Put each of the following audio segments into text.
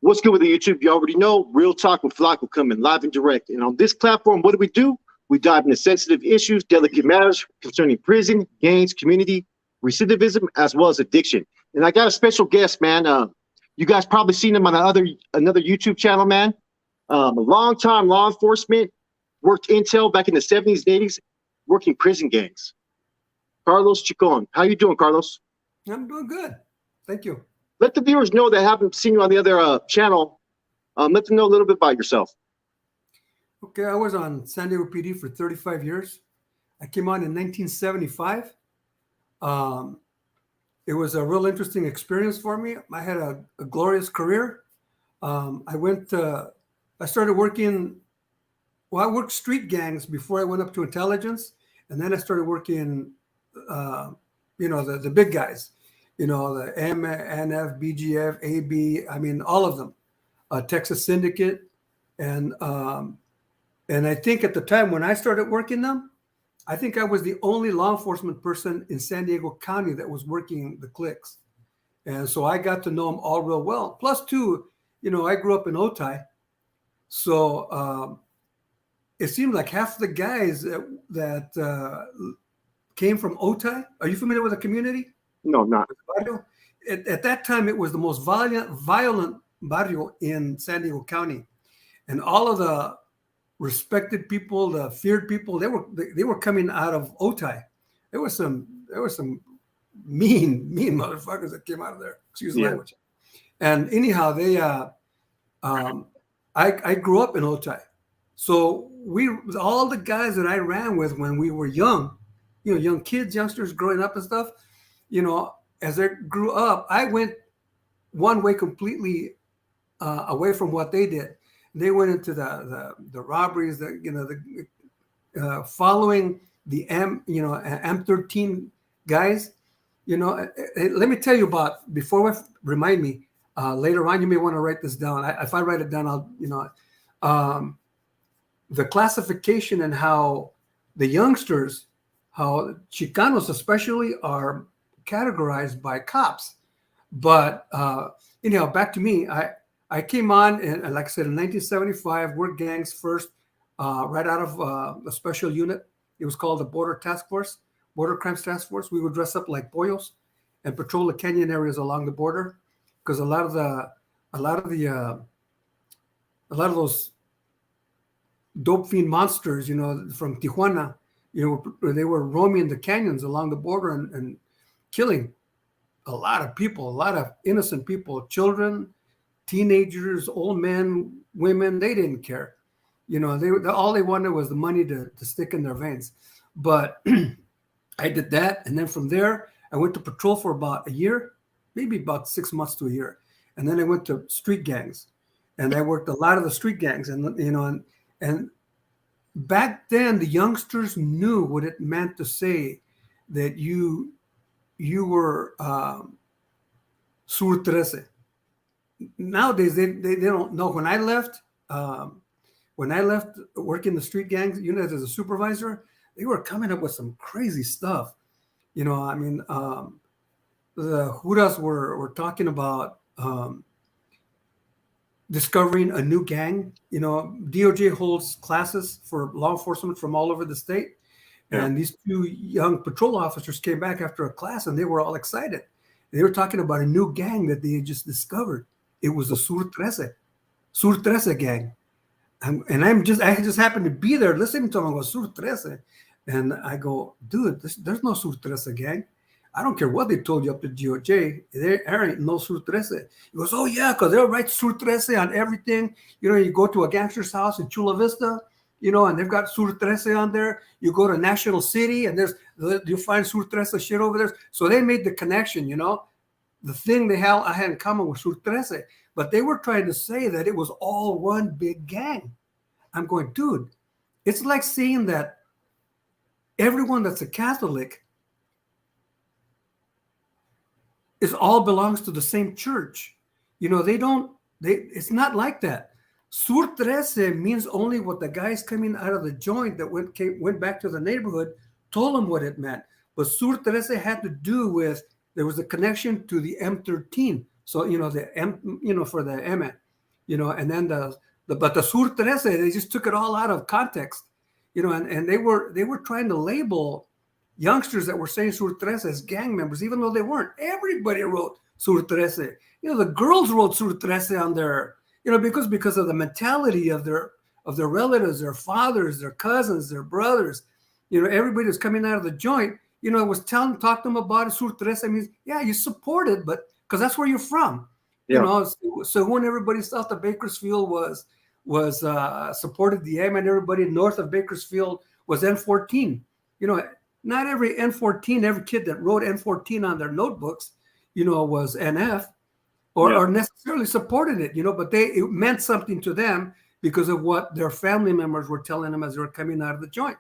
What's good with the YouTube? You already know, Real Talk with Flock will come in live and direct. And on this platform, what do? We dive into sensitive issues, delicate matters concerning prison, gangs, community, recidivism, as well as addiction. And I got a special guest, man. You guys probably seen him on another YouTube channel, man. A long time law enforcement, worked intel back in the 70s and 80s, working prison gangs. Carlos Chacon. How you doing, Carlos? I'm doing good. Thank you. Let the viewers know that haven't seen you on the other channel. Let them know a little bit about yourself. Okay, I was on San Diego PD for 35 years. I came on in 1975. It was a real interesting experience for me. I had a glorious career. I started working, I worked street gangs before I went up to intelligence. And then I started working, the big guys. The M, NF, BGF, AB, I mean, all of them, Texas Syndicate. And I think at the time when I started working them, I think I was the only law enforcement person in San Diego County that was working the cliques. And so I got to know them all real well. Plus two, I grew up in Otay. So it seemed like half the guys that came from Otay. Are you familiar with the community? No, not. At that time, it was the most violent barrio in San Diego County, and all of the respected people, the feared people, they were coming out of Otay. There were some mean motherfuckers that came out of there. Excuse the language. And anyhow, I grew up in Otay, so all the guys that I ran with when we were young, young kids, youngsters growing up and stuff. As I grew up, I went one way completely away from what they did. They went into the robberies, following the M13 guys. Let me tell you about, before remind me, later on, you may want to write this down. If I write it down, I'll, the classification and how the youngsters, how Chicanos especially are categorized by cops. But back to me, I came on, and like I said, in 1975, worked gangs first, right out of a special unit. It was called the Border Crimes Task Force. We would dress up like pollos and patrol the canyon areas along the border, because a lot of those dope fiend monsters, from Tijuana, they were roaming the canyons along the border and killing a lot of people, a lot of innocent people, children, teenagers, old men, women. They didn't care. All they wanted was the money to stick in their veins. But I did that. And then from there, I went to patrol for about a year, maybe about 6 months to a year. And then I went to street gangs, and I worked a lot of the street gangs. And back then, the youngsters knew what it meant to say that you were Sur 13. Nowadays, they don't know. When I left working the street gangs unit as a supervisor, they were coming up with some crazy stuff. The Judas were talking about discovering a new gang. DOJ holds classes for law enforcement from all over the state. Yeah. And these two young patrol officers came back after a class, and they were all excited. They were talking about a new gang that they had just discovered. It was the Sur 13 gang. I just happened to be there listening to them. I go, Sur 13. And I go, dude, there's no Sur 13 gang. I don't care what they told you up to DOJ. There ain't no Sur 13. He goes, oh, yeah, because they'll write Sur 13 on everything. You go to a gangster's house in Chula Vista, and they've got Sur 13 on there. You go to National City, and you find Sur 13 shit over there. So they made the connection, The thing I had in common with Sur 13. But they were trying to say that it was all one big gang. I'm going, dude, it's like saying that everyone that's a Catholic all belongs to the same church. It's not like that. Sur 13 means only what the guys coming out of the joint that went back to the neighborhood told them what it meant. But Sur 13 had to do with, there was a connection to the M13. So, the M, for the M. And then but the Sur 13, they just took it all out of context, and they were trying to label youngsters that were saying Sur 13 as gang members, even though they weren't. Everybody wrote Sur 13. The girls wrote Sur 13 on their, because of the mentality of their relatives, their fathers, their cousins, their brothers. Everybody was coming out of the joint. It was talk to them about it. Sur 13 means, yeah, you support it, but because that's where you're from. Yeah. So when everybody south of Bakersfield was supported the M, and everybody north of Bakersfield was N14. Not every N14, every kid that wrote N14 on their notebooks, was NF or necessarily supported it, but it meant something to them because of what their family members were telling them as they were coming out of the joint.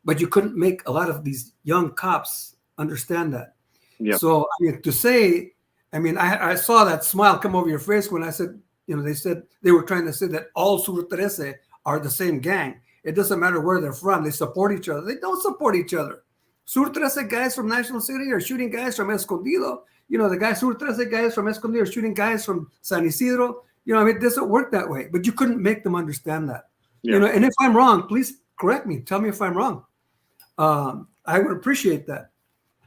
But you couldn't make a lot of these young cops understand that. Yeah. So to say, I saw that smile come over your face when I said, they said they were trying to say that all Sur 13 are the same gang. It doesn't matter where they're from. They support each other. They don't support each other. Sur 13 guys from National City are shooting guys from Escondido. The guys, Sur 13 guys from Escondido are shooting guys from San Isidro. It doesn't work that way. But you couldn't make them understand that. Yeah. And if I'm wrong, please correct me. Tell me if I'm wrong. I would appreciate that.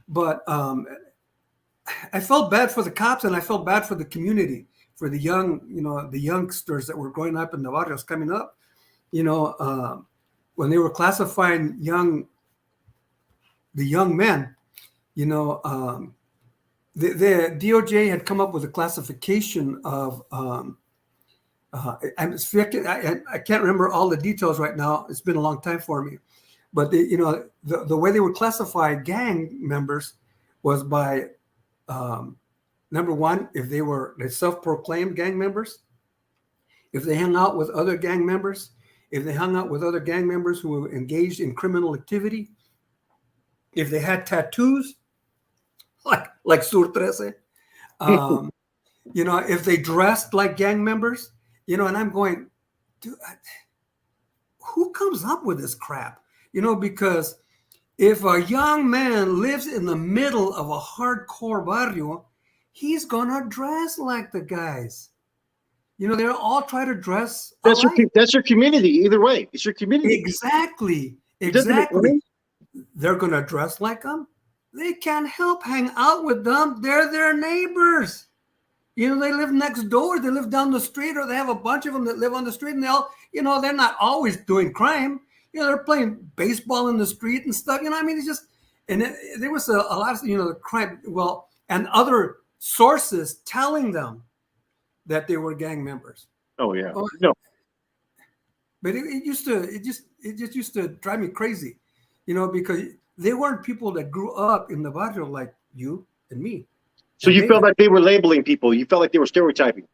But I felt bad for the cops, and I felt bad for the community, for the young, the youngsters that were growing up in the barrios coming up. When they were classifying the young men, the DOJ had come up with a classification of, I can't remember all the details right now. It's been a long time for me. But the way they would classify gang members was by, number one, if they were self-proclaimed gang members, if they hung out with other gang members, if they hung out with other gang members who were engaged in criminal activity, if they had tattoos, like Sur 13, if they dressed like gang members, and I'm going, dude, who comes up with this crap? Because if a young man lives in the middle of a hardcore barrio, he's gonna dress like the guys. They're all trying to dress alike. That's your community. Either way, it's your community. Exactly. They're gonna dress like them. They can't help hang out with them. They're their neighbors. They live next door. They live down the street, or they have a bunch of them that live on the street, and they all, they're not always doing crime. They're playing baseball in the street and stuff. It's just, and there was a lot of, the crime. Well, and other sources telling them that they were gang members. Oh yeah. No. But it just used to drive me crazy, because they weren't people that grew up in the barrio like you and me. So you felt like they were labeling people. You felt like they were stereotyping.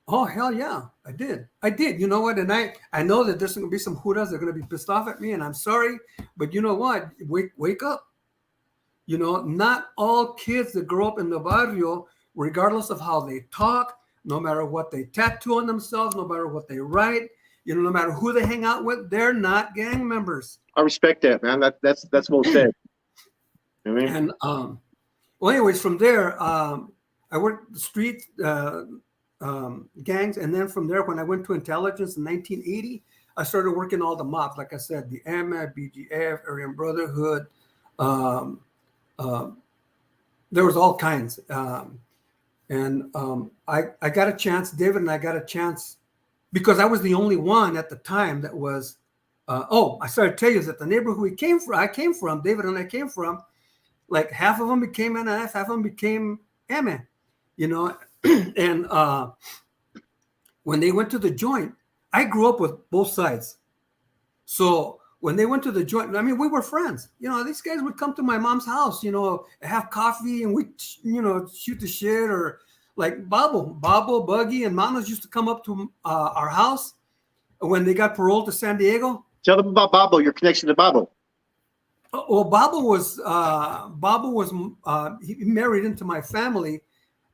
Oh, hell yeah, I did. You know what? And I know that there's going to be some juras that are going to be pissed off at me, and I'm sorry. But you know what? Wake up. Not all kids that grow up in the barrio, regardless of how they talk, no matter what they tattoo on themselves, no matter what they write, no matter who they hang out with, they're not gang members. I respect that, man. That's well said. And well, anyways, from there, I worked the street gangs, and then from there, when I went to intelligence in 1980, I started working all the mobs. Like I said, the AMA, BGF, Aryan Brotherhood. There was all kinds. And I got a chance, David and I got a chance, because I was the only one at the time that was, I started to tell you that the neighborhood I came from, David and I came from, like half of them became NF, half of them became MA, and when they went to the joint, I grew up with both sides. So when they went to the joint, we were friends. These guys would come to my mom's house, have coffee, and we, shoot the shit, or like Babo, Buggy, and Manos used to come up to our house when they got paroled to San Diego. Tell them about Babo, your connection to Babo. Well, Babo was he married into my family.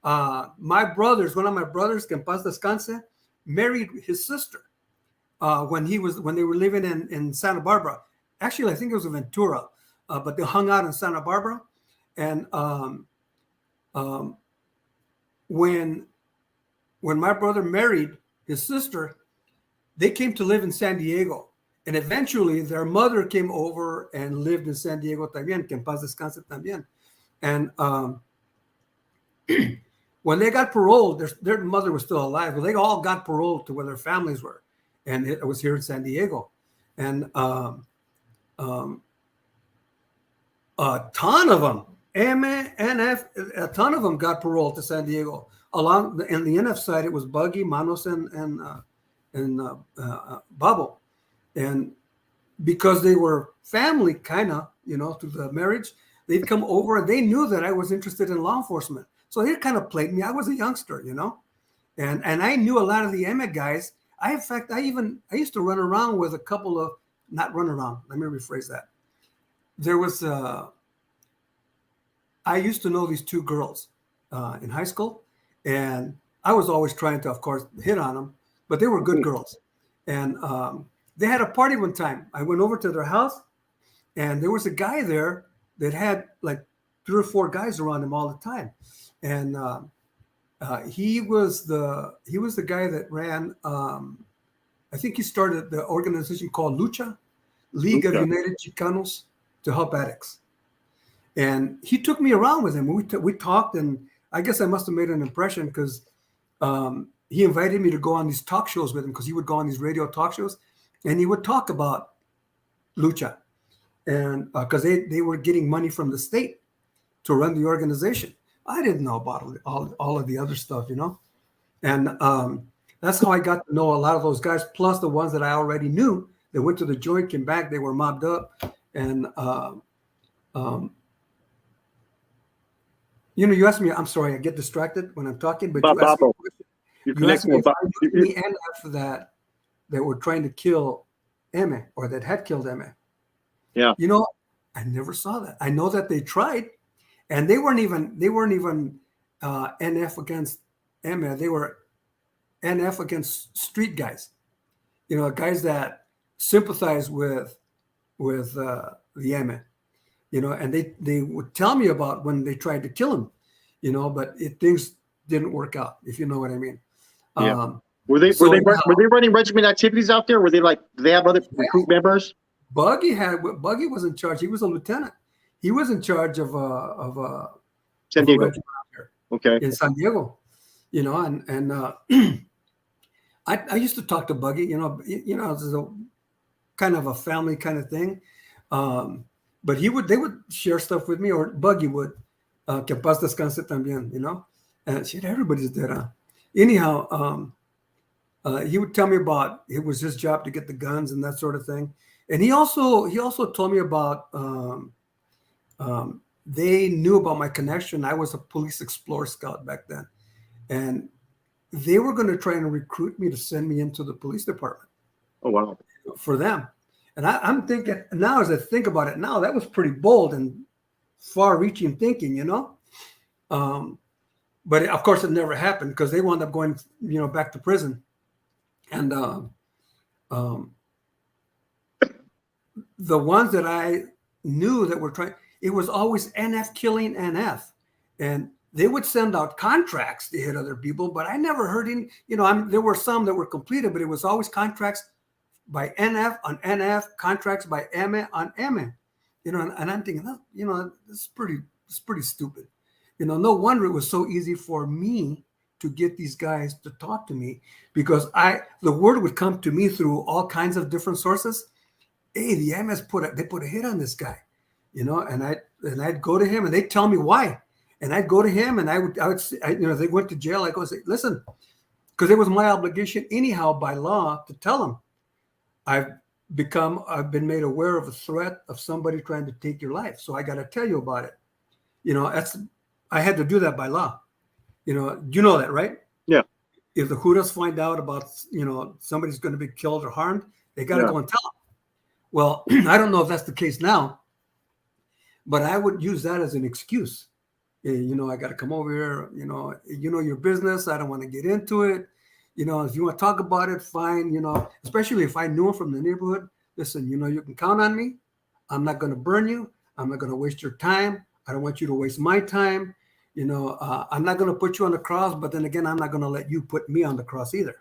My brothers, one of my brothers, que en paz descanse, married his sister when they were living in Santa Barbara. Actually, I think it was in Ventura, but they hung out in Santa Barbara. And when when my brother married his sister, they came to live in San Diego. And eventually their mother came over and lived in San Diego también, que en paz descanse también. And when they got paroled, their mother was still alive. Well, they all got paroled to where their families were. And it was here in San Diego. And a ton of them, NF, a ton of them got paroled to San Diego. Along in the NF side, it was Buggy, Manos, and Babo. And because they were family, kind of, through the marriage, they'd come over and they knew that I was interested in law enforcement. So they kind of played me. I was a youngster, and I knew a lot of the Emmett guys. I used to run around with a couple of, not run around, let me rephrase that. There was, I used to know these two girls in high school, and I was always trying to, of course, hit on them, but they were good girls. And they had a party one time. I went over to their house, and there was a guy there that had like 3 or 4 guys around him all the time. And he was the guy that ran, I think he started the organization called Lucha, League of United Chicanos to Help Addicts. And he took me around with him. We talked, and I guess I must have made an impression because he invited me to go on these talk shows with him, because he would go on these radio talk shows, and he would talk about Lucha. And because they were getting money from the state to run the organization. I didn't know about all of the other stuff, And that's how I got to know a lot of those guys, plus the ones that I already knew. They went to the joint, came back, they were mobbed up. And, you asked me, I'm sorry, I get distracted when I'm talking, but you asked me a question. You asked me if I knew any NF that were trying to kill Emme, or that had killed Emme. Yeah. I never saw that. I know that they tried, and they weren't even NF against Emme. They were NF against street guys, guys that sympathize with the Emme, and they would tell me about when they tried to kill him, but things didn't work out, if you know what I mean. Yeah. Were they running regiment activities out there? Were they like, do they have other recruit members? Buggy was in charge. He was a lieutenant. He was in charge of San Diego. Out there, okay, in San Diego, and I used to talk to Buggy. It's a kind of a family kind of thing. But they would share stuff with me, or Buggy would. Que paz descanse también, and shit, everybody's dead. Anyhow, he would tell me about, it was his job to get the guns and that sort of thing. And he also told me about, they knew about my connection. I was a police explorer scout back then. And they were going to try and recruit me to send me into the police department. Oh, wow. For them. And I'm thinking now, as I think about it now, that was pretty bold and far-reaching thinking, but of course it never happened, because they wound up going, back to prison. And the ones that I knew that were trying, it was always NF killing NF, and they would send out contracts to hit other people, but I never heard any. There were some that were completed, but it was always contracts by NF on NF, contracts by Emme on Emme. And I'm thinking, this is pretty stupid. No wonder it was so easy for me to get these guys to talk to me, because the word would come to me through all kinds of different sources. Hey, the MS put a hit on this guy, and I'd go to him, and they'd tell me why, and I'd go to him, and I would they went to jail. I go say, listen, because it was my obligation anyhow by law to tell them, I've been made aware of a threat of somebody trying to take your life. So I got to tell you about it. I had to do that by law. You know that, right? Yeah. If the Judas find out about, somebody's going to be killed or harmed, they got to go and tell them. Well, I don't know if that's the case now, but I would use that as an excuse. I got to come over here, your business. I don't want to get into it. If you want to talk about it, fine, especially if I knew him from the neighborhood. Listen, you can count on me. I'm not going to burn you. I'm not going to waste your time. I don't want you to waste my time. I'm not going to put you on the cross, but then again, I'm not going to let you put me on the cross either.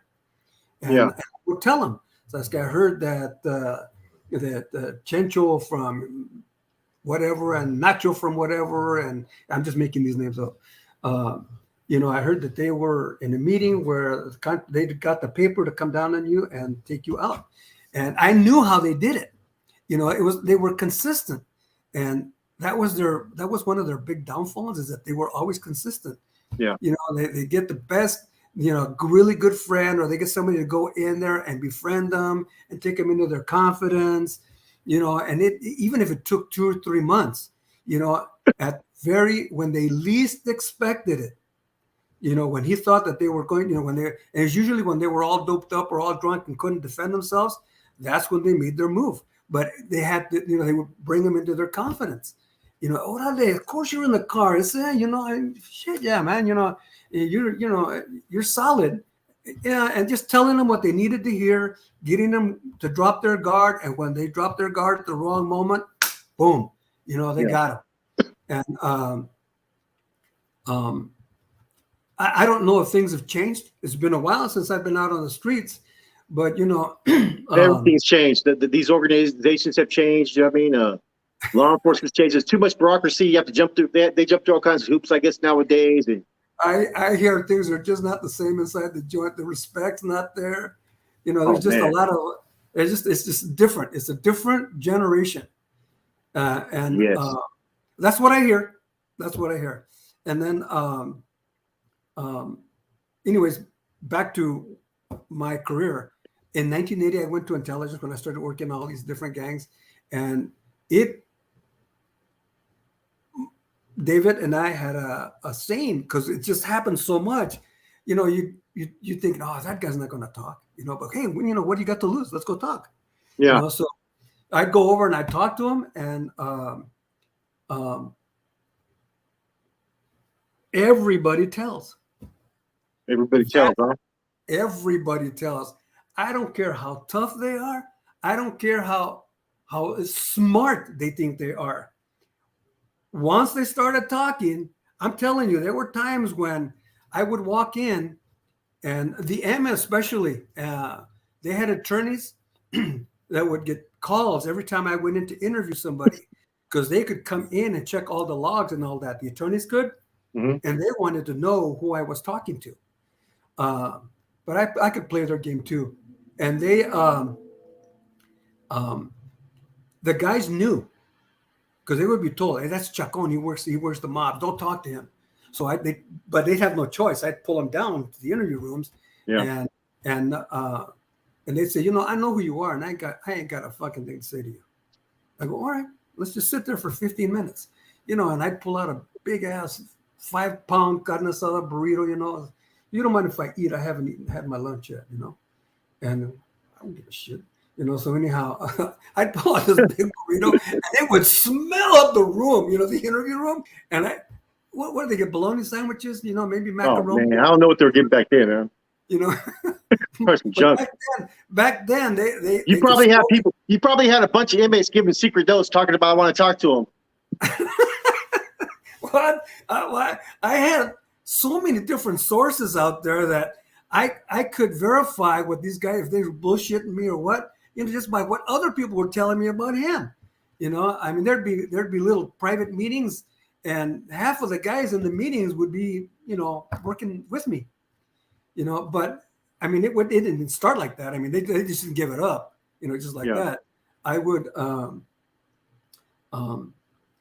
And I would tell him. So I heard that Chencho from whatever and Nacho from whatever, and I'm just making these names up. I heard that they were in a meeting where they got the paper to come down on you and take you out. And I knew how they did it. They were consistent. And that was one of their big downfalls, is that they were always consistent. Yeah. They get the best, really good friend, or they get somebody to go in there and befriend them and take them into their confidence, and even if it took 2 or 3 months, when they least expected it, when he thought that they were going, and it's usually when they were all doped up or all drunk and couldn't defend themselves, that's when they made their move. But they had to, they would bring them into their confidence. Orale, of course you're in the car. It's, shit, yeah, man, you're solid. Yeah, and just telling them what they needed to hear, getting them to drop their guard. And when they drop their guard at the wrong moment, boom, they got them. And I don't know if things have changed. It's been a while since I've been out on the streets, but everything's changed. These organizations have changed. You know what I mean? Law enforcement's changed. There's too much bureaucracy. You have to jump through that. They jump through all kinds of hoops, I guess, nowadays. And I hear things are just not the same inside the joint. The respect's not there. There's a lot of. It's just different. It's a different generation, and yes. That's what I hear. And then, anyways, back to my career. In 1980, I went to intelligence when I started working on all these different gangs, and David and I had a saying, because it just happened so much. You think, oh, that guy's not going to talk, but hey, what do you got to lose? Let's go talk. Yeah. So I'd go over and I'd talk to him, and everybody tells. Everybody tells, huh? Everybody tells. I don't care how tough they are. I don't care how smart they think they are. Once they started talking, I'm telling you, there were times when I would walk in, and the M especially, they had attorneys that would get calls every time I went in to interview somebody, because they could come in and check all the logs and all that. The attorneys could, and they wanted to know who I was talking to. But I could play their game too. And they, the guys knew, because they would be told, hey, that's Chacon. He works the mob. Don't talk to him. So but they'd have no choice. I'd pull them down to the interview rooms, and they'd say, I know who you are, and I ain't got a fucking thing to say to you. I go, all right, let's just sit there for 15 minutes, and I'd pull out a big ass 5-pound carne asada burrito, You don't mind if I eat? I haven't had my lunch yet, and I don't give a shit. So anyhow, I'd pull out this big burrito, and it would smell up the room, the interview room. And what do they get? Bologna sandwiches, maybe macaroni. Oh man, I don't know what they were getting back then, man. Some junk. Back then, they You probably had people. You probably had a bunch of inmates giving secret notes, talking about I want to talk to them. What? I had so many different sources out there that I could verify what these guys, if they were bullshitting me or what, just by what other people were telling me about him. I mean, there'd be little private meetings, and half of the guys in the meetings would be, working with me, but I mean, it didn't start like that. I mean, they just didn't give it up, just like that. I would,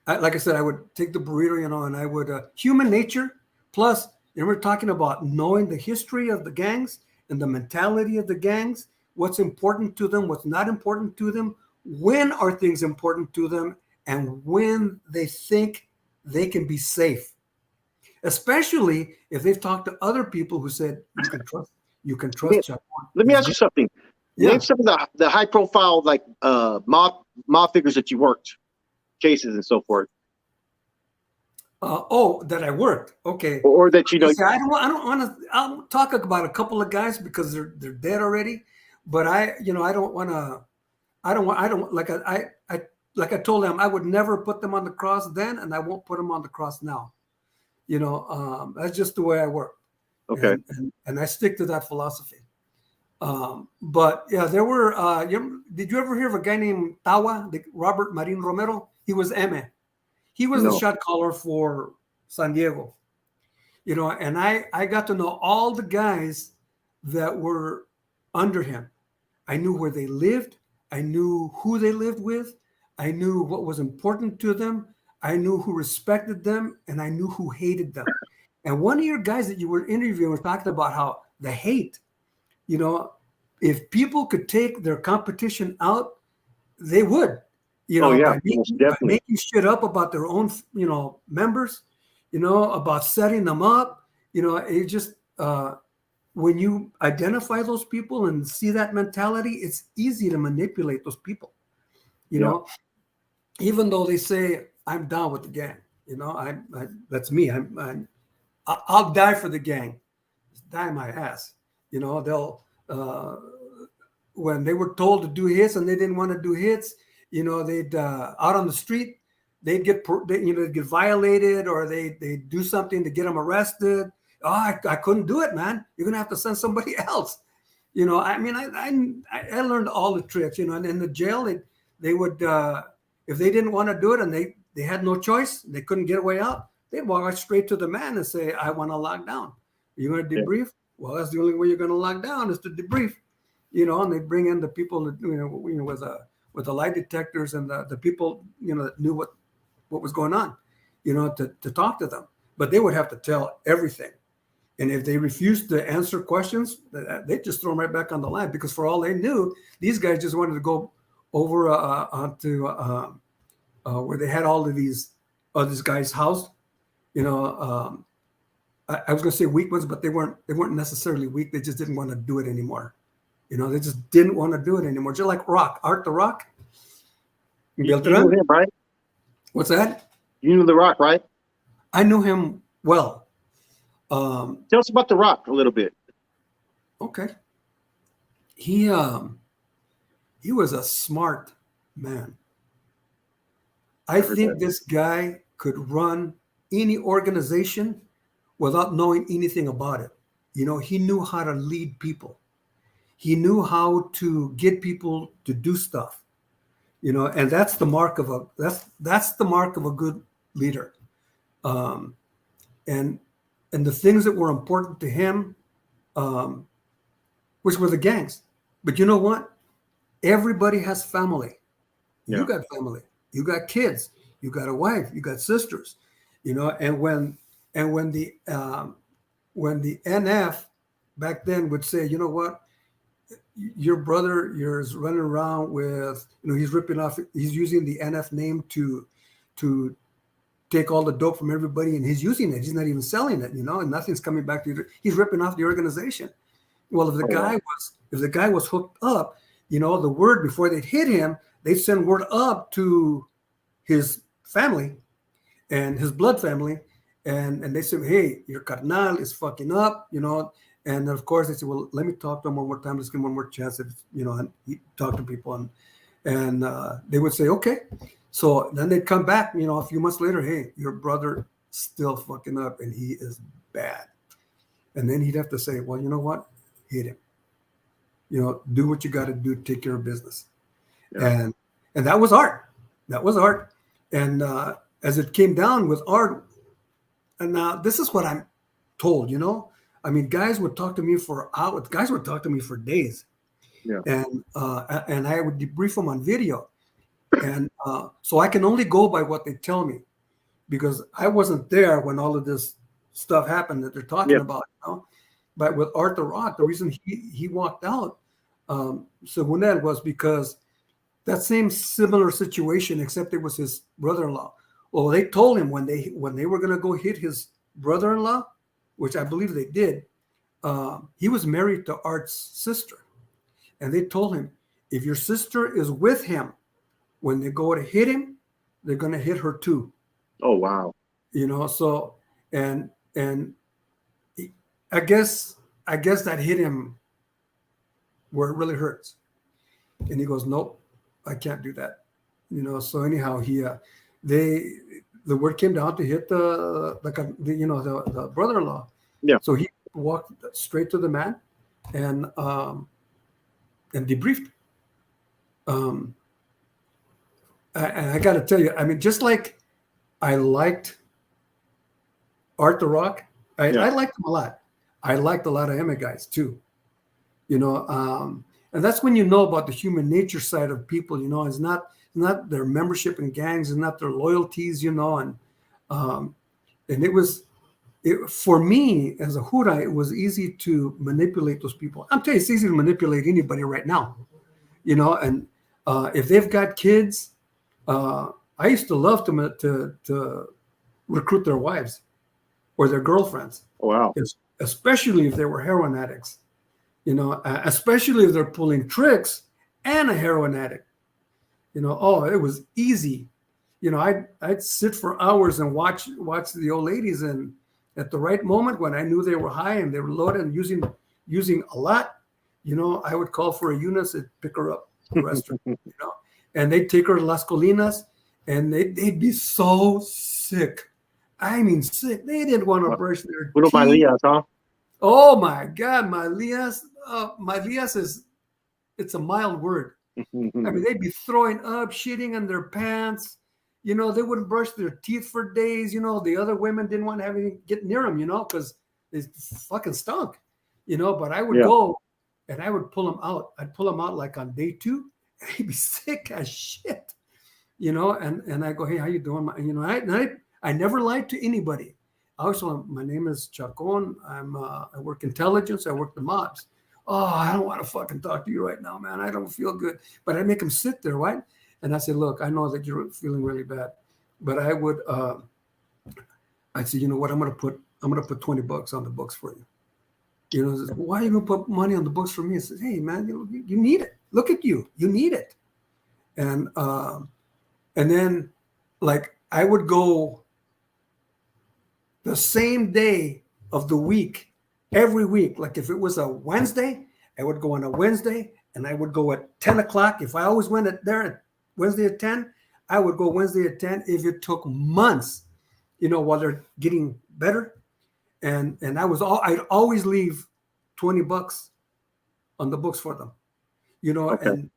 like I said, I would take the burrito, and I would, human nature, plus, we're talking about knowing the history of the gangs and the mentality of the gangs, what's important to them, what's not important to them, when are things important to them, and when they think they can be safe. Especially if they've talked to other people who said, you can trust Chacon. Let me ask you something. Name some of the high profile, like mob figures that you worked, cases and so forth. That I worked. Okay. Or that I don't want to. I'll talk about a couple of guys because they're dead already. But I don't want to. I don't like I told them I would never put them on the cross then, and I won't put them on the cross now. That's just the way I work, Okay. and I stick to that philosophy. But yeah, there were. Did you ever hear of a guy named Tawa, Robert Marin Romero? He was M. He was the No. shot caller for San Diego. And I got to know all the guys that were under him. I knew where they lived. I knew who they lived with. I knew what was important to them. I knew who respected them, and I knew who hated them. And one of your guys that you were interviewing was talking about how the hate, if people could take their competition out, they would, Oh yeah, by most making, by definitely. making shit up about their own, members, about setting them up. It just, when you identify those people and see that mentality, it's easy to manipulate those people, Yeah. even though they say, I'm down with the gang, that's me. I'll die for the gang. Die my ass. They'll, when they were told to do hits and they didn't want to do hits, they'd out on the street, they'd they'd get violated, or they do something to get them arrested. Oh, I couldn't do it, man. You're gonna have to send somebody else. I learned all the tricks. And in the jail, they would, if they didn't want to do it and they had no choice, they couldn't get a way out, they'd walk right straight to the man and say, I want to lock down. Are you going to debrief? Well, that's the only way you're going to lock down is to debrief. And they bring in the people that, with the lie detectors and the people, that knew what was going on, to talk to them. But they would have to tell everything. And if they refused to answer questions, they'd just throw them right back on the line, because for all they knew, these guys just wanted to go over onto where they had all of these guys housed. I was going to say weak ones, but they weren't necessarily weak. They just didn't want to do it anymore. They just didn't want to do it anymore. Just like Art the Rock. You knew him, right? What's that? You knew The Rock, right? I knew him well. Tell us about The Rock a little bit. Okay. He was a smart man. I think this guy could run any organization without knowing anything about it. He knew how to lead people. He knew how to get people to do stuff. And that's the mark of a good leader. And the things that were important to him, which were the gangs. But you know what? Everybody has family. Yeah. You got family. You got kids. You got a wife. You got sisters. And when the NF back then would say, you know what, your brother, yours running around with, he's using the NF name to take all the dope from everybody, and he's using it. He's not even selling it, and nothing's coming back to you. He's ripping off the organization. Well, if the guy was hooked up, the word before they'd hit him, they'd send word up to his family and his blood family, and they said, hey, your carnal is fucking up, and of course they said, well, let me talk to him one more time. Let's give him one more chance. And he talked to people, and they would say, okay. So then they'd come back, a few months later, hey, your brother still fucking up and he is bad. And then he'd have to say, well, you know what? Hit him. Do what you got to do to take care of business. Yeah. And that was Art. That was Art. And as it came down with Art, and now this is what I'm told, guys would talk to me for hours. Guys would talk to me for days. Yeah. And I would debrief them on video. And so I can only go by what they tell me, because I wasn't there when all of this stuff happened that they're talking about. But with Art the Rock, the reason he walked out, según él, was because that same similar situation, except it was his brother-in-law. Well, they told him when they were going to go hit his brother-in-law, which I believe they did, he was married to Art's sister. And they told him, if your sister is with him, when they go to hit him, they're going to hit her too. Oh, wow. So, and I guess that hit him where it really hurts. And he goes, nope, I can't do that. So anyhow, the word came down to hit the brother-in-law. Yeah. So he walked straight to the man and debriefed. I got to tell you, I mean, just like I liked Art the Rock, I liked him a lot. I liked a lot of Emmett guys too, and that's when you know about the human nature side of people. It's not their membership in gangs, and not their loyalties, and for me as a Hura, it was easy to manipulate those people. I'm telling you, it's easy to manipulate anybody right now, and if they've got kids, I used to love to recruit their wives or their girlfriends. Wow. Especially if they were heroin addicts, especially if they're pulling tricks and a heroin addict. It was easy. I'd sit for hours and watch the old ladies, and at the right moment when I knew they were high and they were loaded and using a lot, I would call for a Eunice and pick her up, arrest her, and they'd take her to Las Colinas, and they'd be so sick. I mean, sick. They didn't want to brush their teeth. Lias, huh? Oh my God, my Lias it's a mild word. I mean, they'd be throwing up, shitting in their pants. They wouldn't brush their teeth for days. The other women didn't want to have anything get near them, because they fucking stunk. But I would go and I would pull them out. I'd pull them out like on day 2, and they'd be sick as shit. And I go, hey, how you doing? I never lied to anybody. Also, my name is Chacon. I work intelligence. I work the mobs. Oh, I don't want to fucking talk to you right now, man. I don't feel good. But I make them sit there, right? And I said, look, I know that you're feeling really bad, but I would. I said, you know what? I'm gonna put $20 on the books for you. Why are you gonna put money on the books for me? I said, hey, man, you need it. Look at you. You need it. And then, like, I would go the same day of the week, every week. Like if it was a Wednesday, I would go on a Wednesday, and I would go at 10 o'clock. If I always went there at Wednesday at 10, I would go Wednesday at 10 if it took months, while they're getting better. And I'd always leave $20 on the books for them, Okay.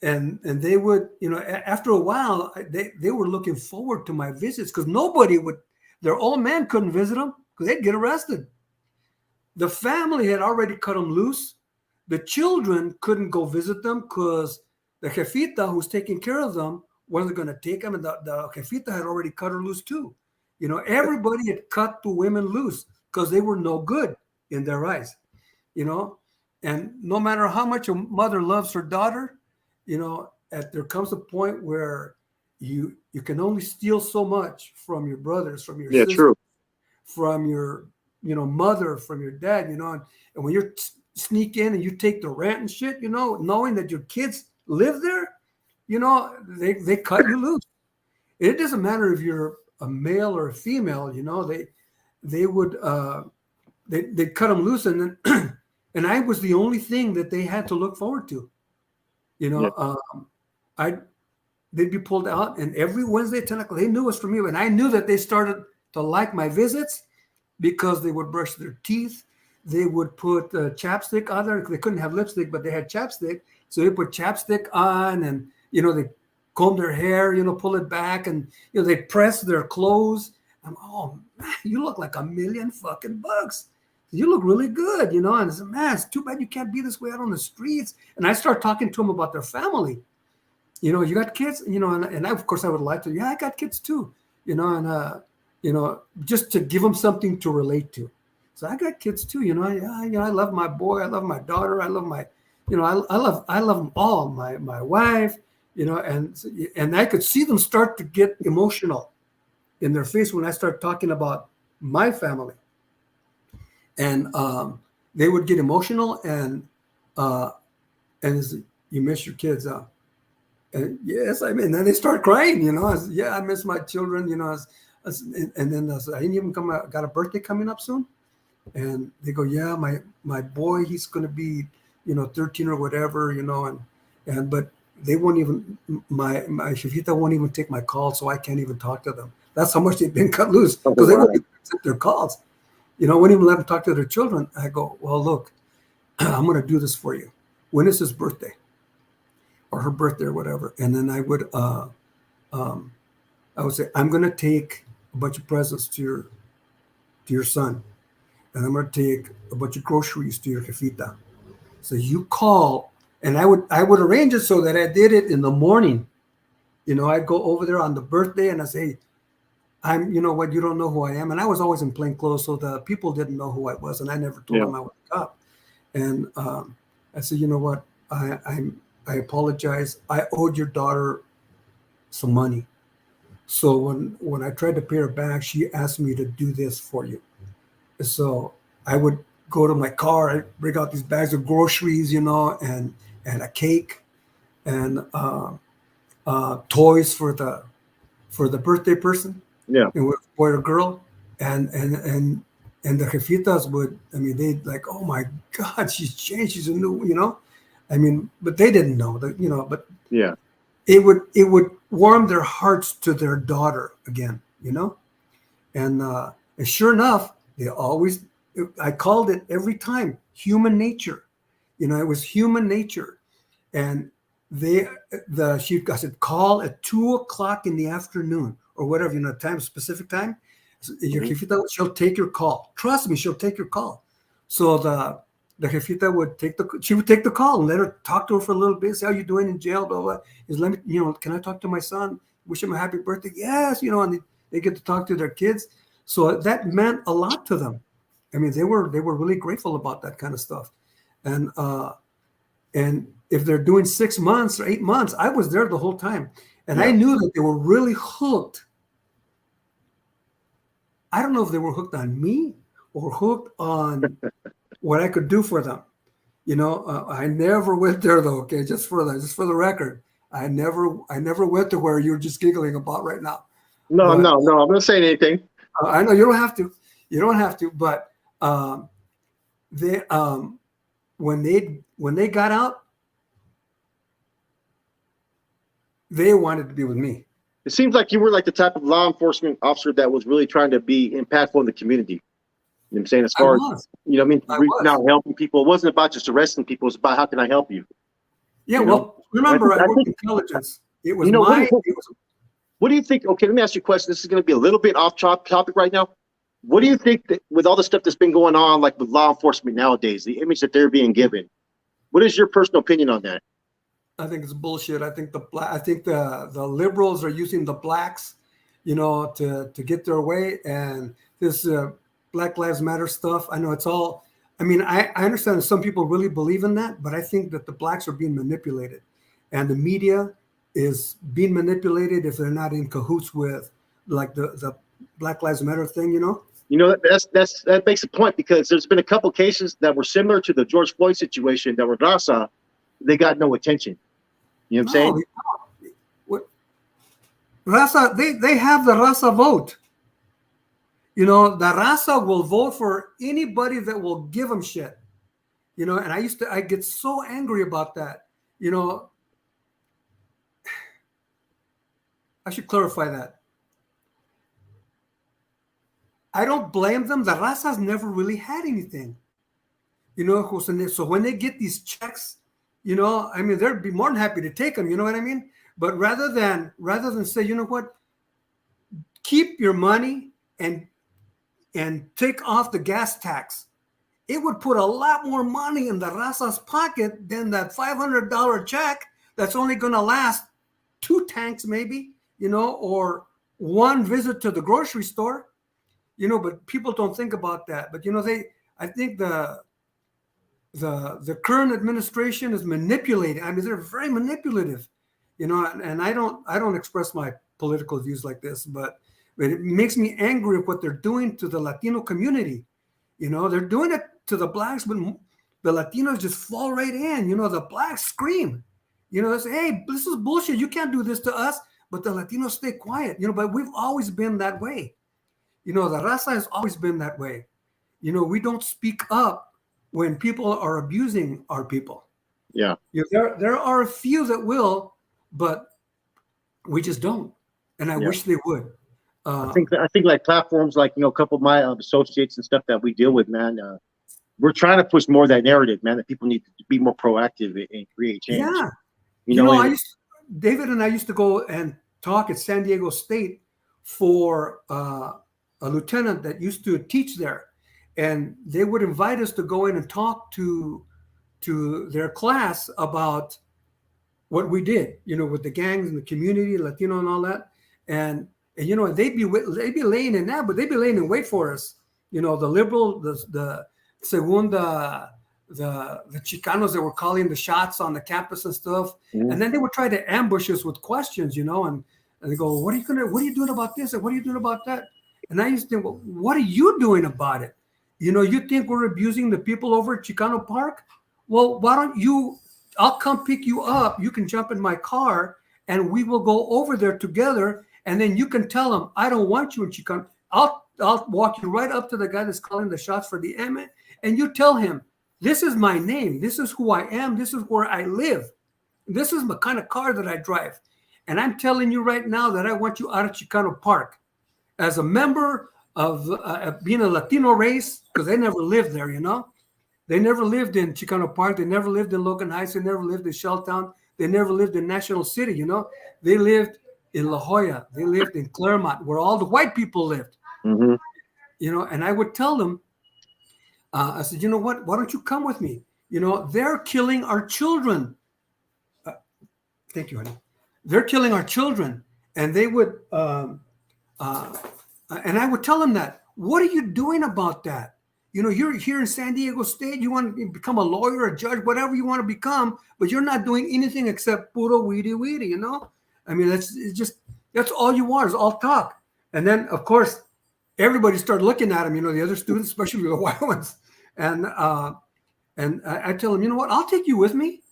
and they would, after a while, they were looking forward to my visits, because nobody would. Their old man couldn't visit them because they'd get arrested. The family had already cut them loose. The children couldn't go visit them because the jefita who's taking care of them wasn't going to take them, and the jefita had already cut her loose too. Everybody had cut the women loose because they were no good in their eyes. And no matter how much a mother loves her daughter, there comes a point where you can only steal so much from your brothers, from your sisters, true. from your mother, from your dad, and when you're sneak in and you take the rent and shit, knowing that your kids live there, they cut you loose. It doesn't matter if you're a male or a female, they would they cut them loose, and then and I was the only thing that they had to look forward to. They'd be pulled out, and every Wednesday at 10 o'clock, they knew it was for me. And I knew that they started to like my visits because they would brush their teeth. They would put chapstick on there. They couldn't have lipstick, but they had chapstick. So they put chapstick on, and, they comb their hair, pull it back, and, they press their clothes. I'm, oh, man, you look like $1,000,000 fucking bucks. You look really good, And I said, man, it's too bad you can't be this way out on the streets. And I start talking to them about their family. You got kids, and I, of course, I would like to. Yeah, I got kids too, just to give them something to relate to. So I got kids too, I love my boy, I love my daughter, I love my, I love them all. My wife, and I could see them start to get emotional in their face when I start talking about my family, and they would get emotional, and you miss your kids, and yes, I mean, then they start crying, I miss my children, and then I didn't even got a birthday coming up soon. And they go, yeah, my boy, he's going to be, 13 or whatever, but they won't even my Shafita won't even take my call, so I can't even talk to them. That's how much they've been cut loose Oh, because they wow. won't even accept their calls. Won't even let them talk to their children. I go, well, look, I'm going to do this for you. When is his birthday or her birthday or whatever? And then I would say, I'm going to take a bunch of presents to your son, and I'm going to take a bunch of groceries to your jefita. So you call, and I would arrange it so that I did it in the morning. I'd go over there on the birthday and I say, you know what, you don't know who I am. And I was always in plain clothes, so the people didn't know who I was, and I never told Yeah. them I was a cop. And I said, you know what, I apologize. I owed your daughter some money. So when I tried to pay her back, she asked me to do this for you. So I would go to my car, I bring out these bags of groceries, and a cake and toys for the birthday person, Yeah. and with boy or girl, and the jefitas would, they'd like, oh my God, she's changed, she's a new, but they didn't know that, but Yeah. it would warm their hearts to their daughter again, and sure enough, I called it every time human nature, it was human nature, and I said, call at 2:00 in the afternoon or whatever, specific time. Your Mhm. jefita, she'll take your call. Trust me, she'll take your call. So the jefita would she would take the call and let her talk to her for a little bit. Say, how you doing in jail? Blah, blah. Let me, can I talk to my son? Wish him a happy birthday. Yes, and they get to talk to their kids. So that meant a lot to them. They were really grateful about that kind of stuff. And if they're doing 6 months or 8 months, I was there the whole time. And I Yeah. knew that they were really hooked. I don't know if they were hooked on me or hooked on what I could do for them. I never went there though. Okay, just for the record, I never went to where you're just giggling about right now. No, But no, no. I'm not saying anything. I know you don't have to. You don't have to. But they when they got out, they wanted to be with me. It seems like you were like the type of law enforcement officer that was really trying to be impactful in the community. You know what I'm saying? As I far as, was. reaching out, helping people. It wasn't about just arresting people. It was about how can I help you? Yeah. You know? Well, remember, I I worked think, intelligence. It was what do you think? Okay, let me ask you a question. This is going to be a little bit off topic right now. What do you think that with all the stuff that's been going on, like with law enforcement nowadays, the image that they're being given, what is your personal opinion on that? I think it's bullshit. I think the liberals are using the blacks, to get their way. And this Black Lives Matter stuff, I know it's all. I understand that some people really believe in that, but I think that the blacks are being manipulated, and the media is being manipulated if they're not in cahoots with like the Black Lives Matter thing. That makes a point because there's been a couple cases that were similar to the George Floyd situation that were Raza. They got no attention. You know what I'm saying? No, what Raza? They have the Raza vote. The Raza will vote for anybody that will give them shit. And I get so angry about that. I should clarify that. I don't blame them. The Raza's never really had anything. So when they get these checks, they'd be more than happy to take them. You know what I mean? But rather than say, you know what, keep your money and take off the gas tax, it would put a lot more money in the Raza's pocket than that $500 check that's only going to last 2 tanks maybe, or 1 visit to the grocery store, but people don't think about that. But, I think the current administration is manipulating. They're very manipulative, and I don't express my political views like this, but it makes me angry at what they're doing to the Latino community. They're doing it to the blacks, but the Latinos just fall right in. The blacks scream. They say, hey, this is bullshit. You can't do this to us. But the Latinos stay quiet. But we've always been that way. The Raza has always been that way. We don't speak up when people are abusing our people. Yeah. There are a few that will, but we just don't. And I Yeah. wish they would. I think like platforms like, a couple of my associates and stuff that we deal with, man. We're trying to push more of that narrative, man, that people need to be more proactive and create change. Yeah. And David and I used to go and talk at San Diego State for a lieutenant that used to teach there. And they would invite us to go in and talk to their class about what we did, with the gangs and the community, Latino and all that. And they'd be laying in that, but they'd be laying in wait for us. The liberal, the Segunda, the Chicanos that were calling the shots on the campus and stuff. Mhm. And then they would try to ambush us with questions, and they go, what are you doing about this? And what are you doing about that? And I used to think, well, what are you doing about it? You think we're abusing the people over at Chicano Park? Well, why don't I'll come pick you up. You can jump in my car and we will go over there together. And then you can tell them, I don't want you in Chicano. I'll walk you right up to the guy that's calling the shots for the M, and you tell him, this is my name. This is who I am. This is where I live. This is the kind of car that I drive. And I'm telling you right now that I want you out of Chicano Park. As a member of being a Latino race, because they never lived there, They never lived in Chicano Park. They never lived in Logan Heights. They never lived in Shelltown. They never lived in National City, They lived in La Jolla. They lived in Claremont, where all the white people lived. Mhm. And I would tell them, I said, you know what? Why don't you come with me? They're killing our children. Thank you, honey. They're killing our children. And they would, and I would tell them that. What are you doing about that? You're here in San Diego State. You want to become a lawyer, a judge, whatever you want to become, but you're not doing anything except puro weedy. I mean, that's all you are is all talk. And then, of course, everybody started looking at him, the other students, especially the white ones. And I tell them, you know what? I'll take you with me.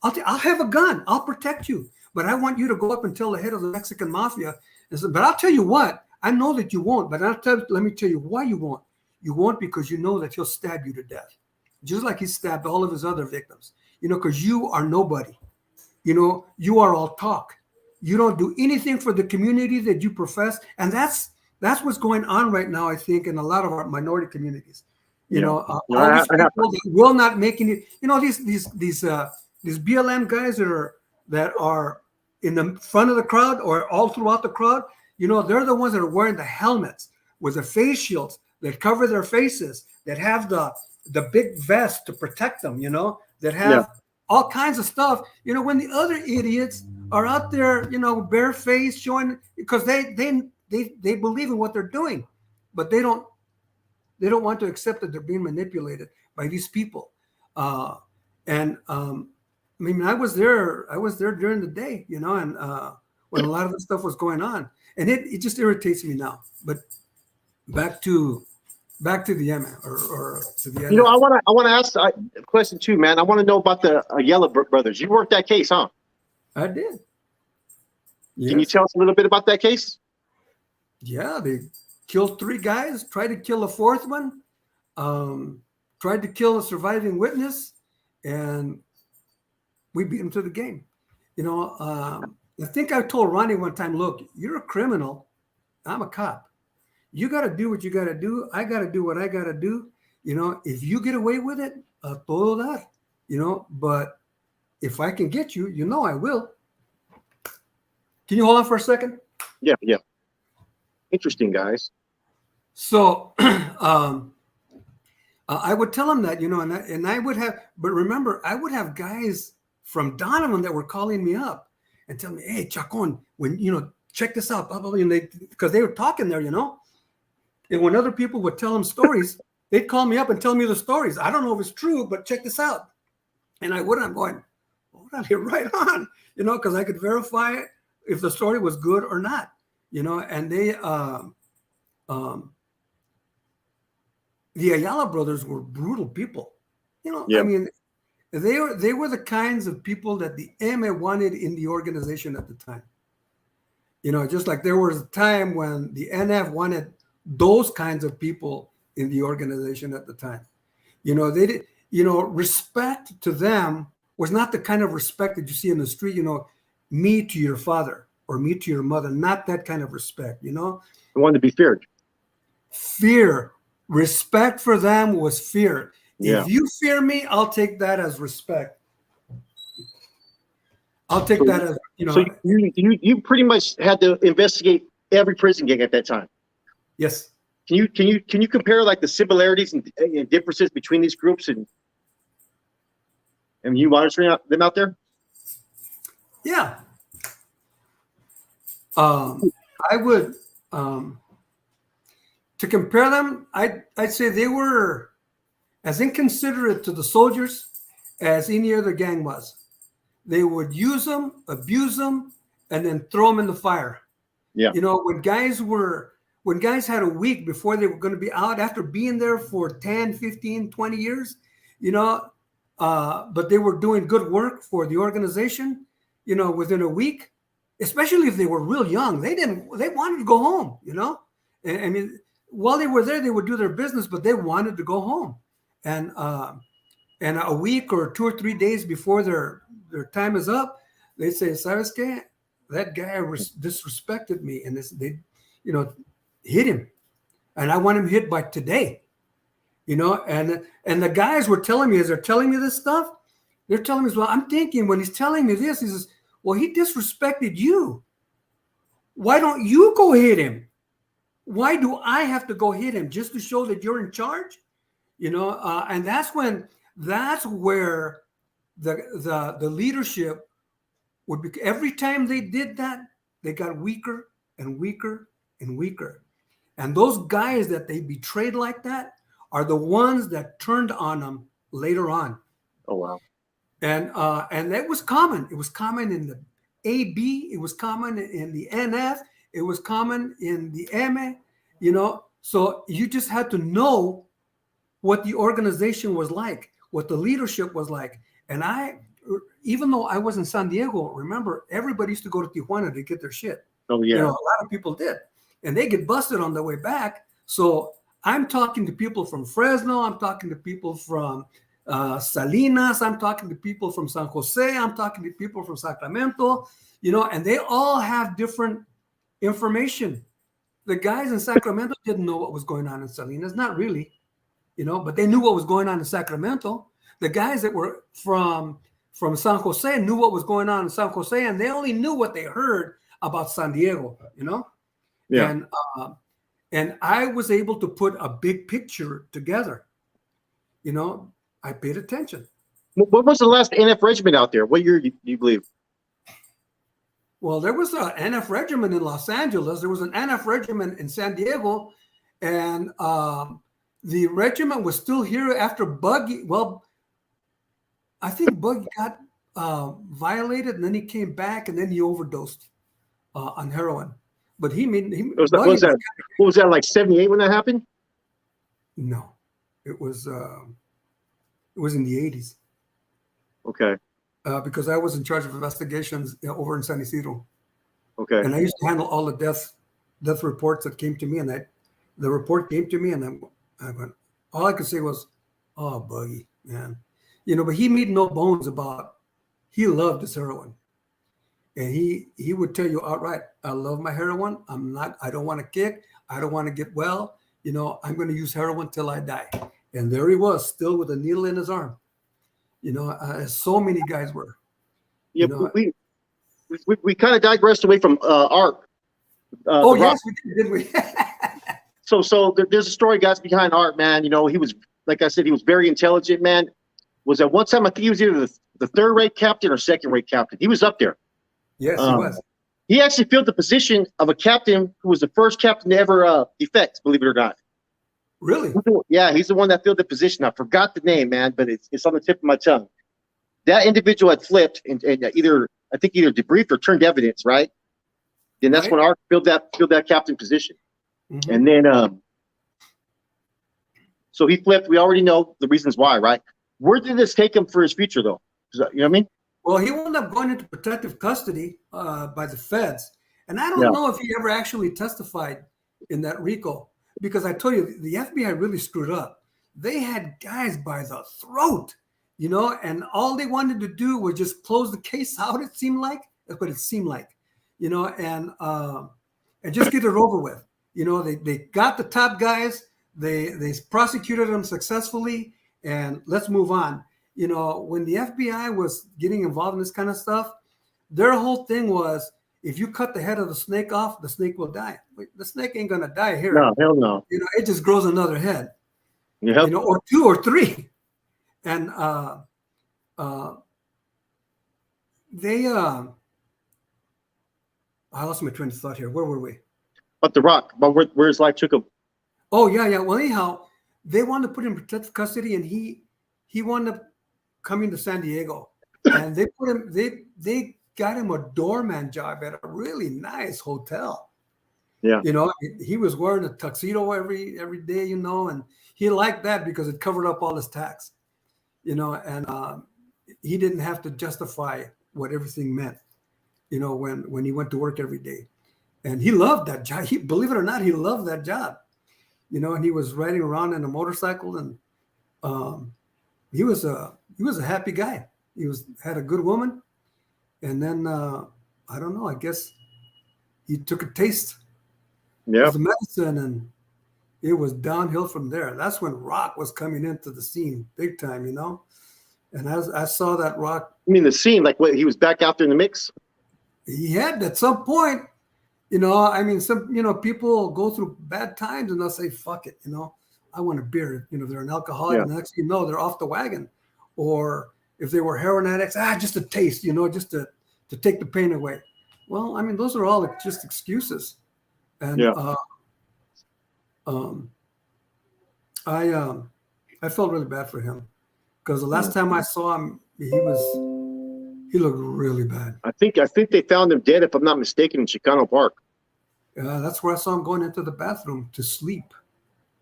I'll have a gun. I'll protect you. But I want you to go up and tell the head of the Mexican mafia. But I'll tell you what, I know that you won't, but let me tell you why you won't. You won't because you know that he'll stab you to death, just like he stabbed all of his other victims, because you are nobody. You are all talk. You don't do anything for the community that you profess. And that's what's going on right now, I think, in a lot of our minority communities. All these people that will not make any, these BLM guys that are in the front of the crowd or all throughout the crowd, they're the ones that are wearing the helmets with the face shields that cover their faces, that have the big vest to protect them, that have all kinds of stuff, when the other idiots are out there, barefaced, showing, because they believe in what they're doing, but they don't want to accept that they're being manipulated by these people. I mean, I was there during the day, and when a lot of this stuff was going on, and it just irritates me now. But back to the Yemen or to the NF. I want to ask a question too, man. I want to know about the Yellow brothers. You worked that case, huh? I did. Can you tell us a little bit about that case? Yeah, they killed 3 guys, tried to kill a 4th one, tried to kill a surviving witness, and we beat them to the game. I think I told Ronnie one time, look, you're a criminal. I'm a cop. You got to do what you got to do. I got to do what I got to do. If you get away with it, todo dar, but if I can get you, I will. Can you hold on for a second? Yeah. Interesting, guys. So I would tell them that, and I would have, but remember, I would have guys from Donovan that were calling me up and telling me, hey, Chacon, when, check this out, blah, blah, blah, because they were talking there, And when other people would tell them stories, they'd call me up and tell me the stories. I don't know if it's true, but check this out. And I wouldn't. I'm going, hold on, you're right on, because I could verify it if the story was good or not, And they, the Ayala brothers were brutal people, I mean, they were the kinds of people that the MA wanted in the organization at the time. Just like there was a time when the NF wanted those kinds of people in the organization at the time. They did, respect to them was not the kind of respect that you see in the street. me to your father or me to your mother, not that kind of respect, you know? I wanted to be feared. Fear. Respect for them was fear. Yeah. If you fear me, I'll take that as respect. I'll take So, that as, so you pretty much had to investigate every prison gang at that time. yes. Can you compare like the similarities and differences between these groups and you monitoring them out there? Yeah. I would, to compare them, I'd say they were as inconsiderate to the soldiers as any other gang was. They would use them, abuse them, and then throw them in the fire. Yeah. You know, when guys had a week before they were going to be out after being there for 10, 15, 20 years, you know, but they were doing good work for the organization, you know, within a week, especially if they were real young, they wanted to go home, you know? I mean, while they were there, they would do their business, but they wanted to go home. And a week or 2 or 3 days before their time is up, they say, "Sabes qué? That guy disrespected me," and they, you know, hit him, and I want him hit by today, you know. And the guys were telling me, as they're telling me this stuff, they're telling me, well, I'm thinking when he's telling me this, he says, "Well, he disrespected you. Why don't you go hit him? Why do I have to go hit him just to show that you're in charge?" You know, and that's where the leadership would be. Every time they did that, they got weaker and weaker and weaker. And those guys that they betrayed like that are the ones that turned on them later on. Oh wow! And that was common. It was common in the AB. It was common in the NF. It was common in the MA. You know, so you just had to know what the organization was like, what the leadership was like. And even though I was in San Diego, remember, everybody used to go to Tijuana to get their shit. Oh yeah. You know, a lot of people did. And they get busted on the way back. So I'm talking to people from Fresno. I'm talking to people from Salinas. I'm talking to people from San Jose. I'm talking to people from Sacramento, you know, and they all have different information. The guys in Sacramento didn't know what was going on in Salinas, not really, you know, but they knew what was going on in Sacramento. The guys that were from San Jose knew what was going on in San Jose, and they only knew what they heard about San Diego, you know? Yeah. And I was able to put a big picture together. You know, I paid attention. What was the last NF regiment out there? What year do you believe? Well, there was an NF regiment in Los Angeles. There was an NF regiment in San Diego. And the regiment was still here after Buggy. Well, I think Buggy got violated, and then he came back, and then he overdosed on heroin. But what was that, like 78 when that happened? No, it was in the 80s. Okay. Because I was in charge of investigations over in San Isidro. Okay. And I used to handle all the death reports that came to me, and the report came to me, and I went, all I could say was, "Oh, Buggy, man." You know, but he made no bones about, he loved his heroin. And he would tell you outright, "I love my heroin. I don't want to kick. I don't want to get well. You know, I'm going to use heroin till I die." And there he was, still with a needle in his arm. You know, so many guys were. Yeah, you know, we kind of digressed away from Art. Yes, we did, didn't we? So there's a story, guys, behind Art, man. You know, he was, like I said, he was very intelligent, man. Was at one time, I think he was either the third-rate captain or second-rate captain. He was up there. Yes, he was. He actually filled the position of a captain who was the first captain to ever defect, believe it or not. Really? Yeah, he's the one that filled the position. I forgot the name, man, but it's on the tip of my tongue. That individual had flipped and either debriefed or turned evidence, right? Then that's when Art filled that captain position. Mm-hmm. And then so he flipped. We already know the reasons why, right? Where did this take him for his future, though? You know what I mean? Well, he wound up going into protective custody by the feds. And I don't know if he ever actually testified in that RICO, because I told you, the FBI really screwed up. They had guys by the throat, you know, and all they wanted to do was just close the case out, it seemed like, That's what it seemed like, and just get it over with. They got the top guys, they prosecuted them successfully, and let's move on. When the FBI was getting involved in this kind of stuff, their whole thing was, if you cut the head of the snake off, the snake will die. The snake ain't gonna die here. No, hell no. It just grows another head. Yep. Or two or three. And they I lost my train of thought here. Where were we? But The Rock, but where his life took him. Oh yeah. Well, anyhow, they wanted to put him in protective custody, and he wound up coming to San Diego, and they put him. They got him a doorman job at a really nice hotel. Yeah. He was wearing a tuxedo every day, and he liked that because it covered up all his tax, and he didn't have to justify what everything meant, when he went to work every day. And he loved that job. Believe it or not, he loved that job, and he was riding around in a motorcycle, and he was a happy guy. He had a good woman. And then, I don't know, I guess he took a taste of the medicine, and it was downhill from there. That's when Rock was coming into the scene big time, And as I saw that Rock. You mean the scene, like what, he was back out there in the mix? He had at some point, some, people go through bad times and they'll say, fuck it, I want a beer. They're an alcoholic, and the next thing you know, they're off the wagon. Or if they were heroin addicts, just a taste, just to take the pain away. Well, those are all just excuses. And I felt really bad for him, because the last time I saw him, he looked really bad. I think they found him dead, if I'm not mistaken, in Chacon Park. That's where I saw him going into the bathroom to sleep.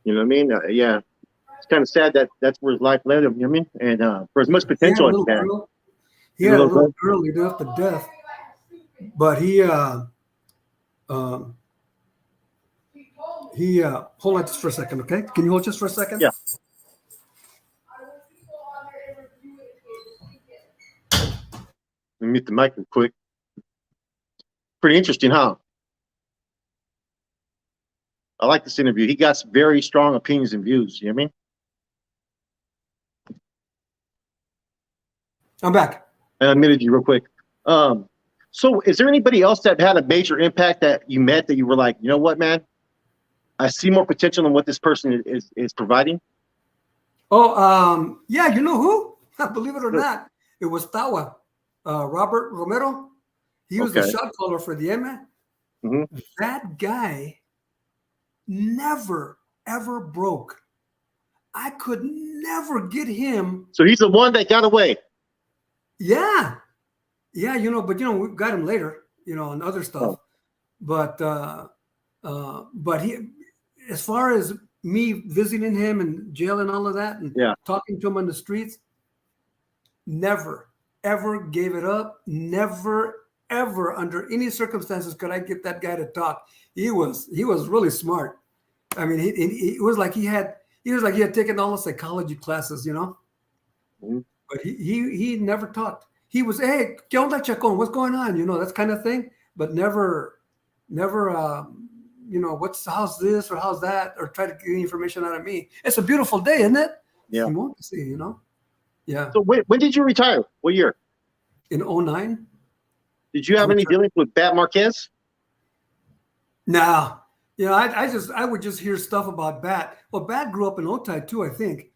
You know what I mean? Yeah. It's kind of sad that that's where his life led him. You know what I mean? And for as much potential as he had. He had a little girl lead up to death, but he hold on just for a second, okay? Can you hold just for a second? Yeah. Let me mute the mic real quick. Pretty interesting, huh? I like this interview. He got some very strong opinions and views. You know what I mean? I'm back. I muted you real quick. So is there anybody else that had a major impact that you met that you were like, you know what, man? I see more potential in what this person is providing? Oh, yeah, you know who? Believe it or not, it was Tawa, Robert Romero. He was the shot caller for the Emma. Mm-hmm. That guy never, ever broke. I could never get him. So he's the one that got away. Yeah, but we got him later, and other stuff. Oh. But he, as far as me visiting him in jail and all of that, and talking to him on the streets, never, ever gave it up. Never, ever, under any circumstances, could I get that guy to talk. He was really smart. It was like he had taken all the psychology classes, Mm-hmm. But he never talked. He was, hey, ¿qué onda, Chacon? What's going on? That kind of thing. But never, how's this or how's that, or try to get information out of me. It's a beautiful day, isn't it? Yeah. You want to see, Yeah. So when did you retire? What year? In 2009. Did you have any dealings with Bat Marquez? No. I would just hear stuff about Bat. Well, Bat grew up in Otay too, I think.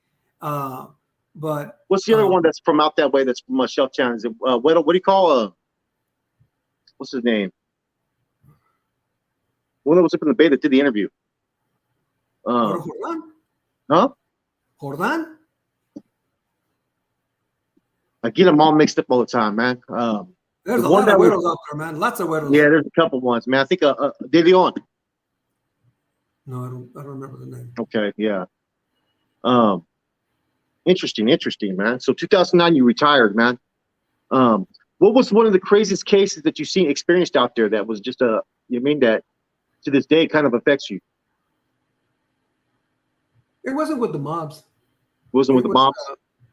But what's the other one that's from out that way? That's from Sheltown. Is it what do you call what's his name? One that was up in the Bay that did the interview. Jordan? Huh? Jordan? I get them all mixed up all the time, man. There's a lot of widows out there, man. Lots of widows. Yeah, there's a couple ones, man. I think De Leon. No, I don't remember the name. Okay, yeah. Interesting, man. So 2009, you retired, man. What was one of the craziest cases that you've experienced out there that was just that to this day kind of affects you? It wasn't with the mobs. It wasn't with the mobs?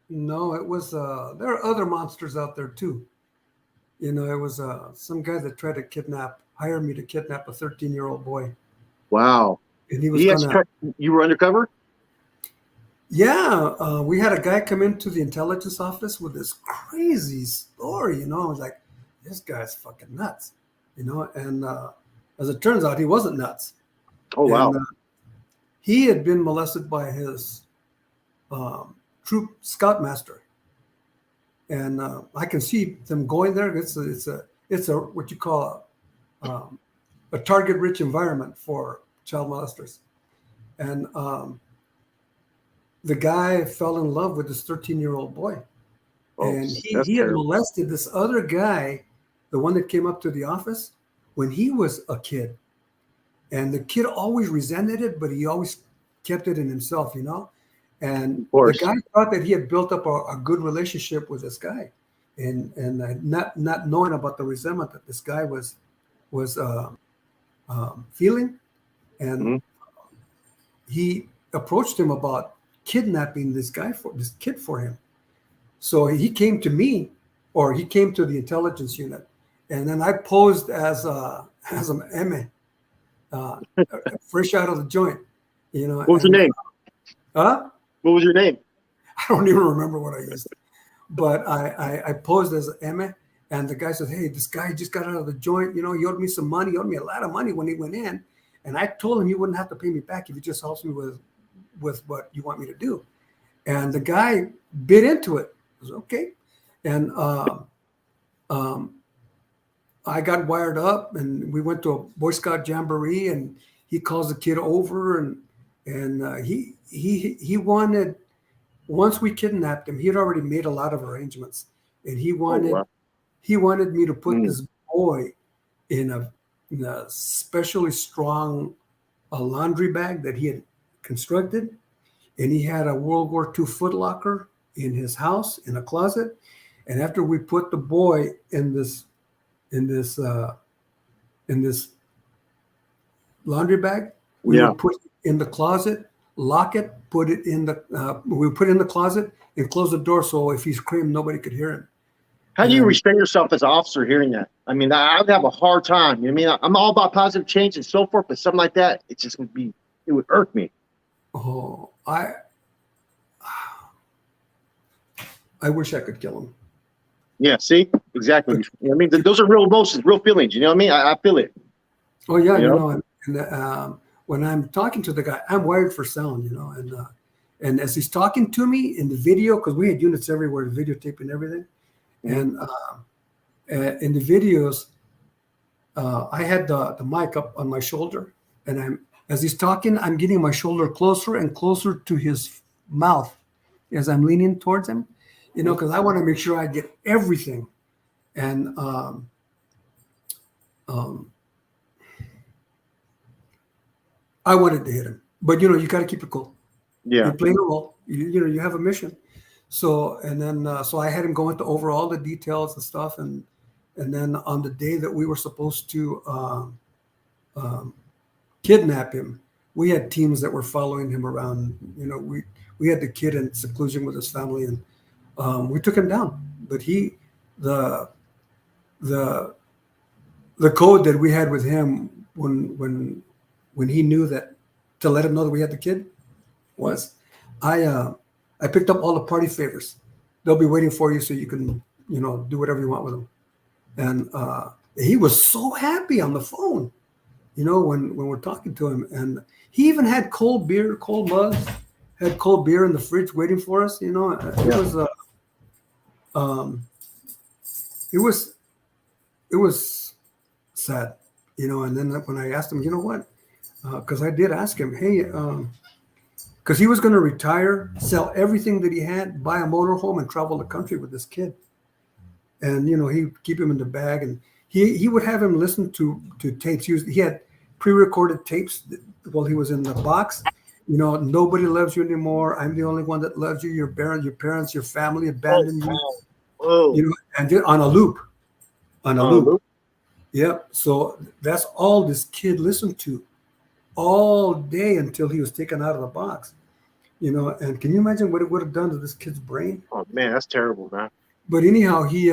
No, it was. There are other monsters out there too. You know, it was some guy that tried to hire me to kidnap a 13-year-old boy, Wow. and he was He has gonna. you were undercover? Yeah, we had a guy come into the intelligence office with this crazy story. You know, I was like, this guy's fucking nuts. You know, and as it turns out, he wasn't nuts, Oh, and wow. he had been molested by his troop scoutmaster, and I can see them going there. It's a what you call a target-rich environment for child molesters, and the guy fell in love with this 13-year-old boy, Oh, and that's he had terrible. molested this other guy, the one that came up to the office when he was a kid, and the kid always resented it, but he always kept it in himself, you know. And Of the course. guy thought that he had built up a good relationship with this guy, and not knowing about the resentment that this guy was feeling, and Hmm. he approached him about kidnapping this kid for him. So he came to me, or he came to the intelligence unit, and then I posed as as an M, uh, fresh out of the joint, you know. What was your And name? What was your name? I don't even remember what I used, but I posed as Emma, and the guy says, "Hey, this guy just got out of the joint. You know, he owed me some money. He owed me a lot of money when he went in, and I told him you wouldn't have to pay me back if he just helps me with what you want me to do." And the guy bit into it. I was okay, and um, I got wired up, and we went to a Boy Scout jamboree, and he calls the kid over, and he wanted. Once we kidnapped him, he had already made a lot of arrangements, and Oh, wow. he wanted me to put Mm. this boy in a specially strong laundry bag that he had constructed, and he had a World War II footlocker in his house in a closet. And after we put the boy in this uh, in this laundry bag, we Yeah. would put it in the closet, lock it, put it in the we would put it in the closet and close the door so if he screamed, nobody could hear him. How do you And restrain yourself as an officer hearing that? I mean, I would have a hard time. You know what I mean? I'm all about positive change and so forth, but something like that, it just would be, it would irk me. oh, I wish I could kill him. Yeah, see? Exactly. But, You know what I mean? Those are real emotions, real feelings. You know what I mean? I feel it. oh yeah, You you know? know, when I'm talking to the guy, I'm wired for sound, you know, and as he's talking to me in the video, because we had units everywhere, videotaping everything, Mhm. and in the videos, I had the mic up on my shoulder, and as he's talking, I'm getting my shoulder closer and closer to his mouth as I'm leaning towards him, you know, Mhm. because I want to make sure I get everything. And um, I wanted to hit him, but you know, you got to keep it cool. Yeah. You're playing a role. You know, you have a mission. So and then so I had him go into over all the details and stuff, and then on the day that we were supposed to um, kidnap him, we had teams that were following him around. You know, we had the kid in seclusion with his family, and we took him down. But the the the code that we had with him when he knew that to let him know that we had the kid was I picked up all the party favors. They'll be waiting for you so you can do whatever you want with them. And he was so happy on the phone, when we're talking to him, and he even had cold beer, cold mugs, had cold beer in the fridge waiting for us. It Yeah. was um, it was it was sad, And then when I asked him, you know what, because I did ask him, hey, because he was going to retire, sell everything that he had, buy a motorhome, and travel the country with this kid. And he'd keep him in the bag, and he would have him listen to tapes. He had pre-recorded tapes while he was in the box. Nobody loves you anymore. I'm the only one that loves you. Your parents, your family Oh, abandoned you. wow. Oh, And on a loop, on a loop. Luke. Yep. So that's all this kid listened to all day until he was taken out of the box. And can you imagine what it would have done to this kid's brain? Oh, man, that's terrible, man. But anyhow, he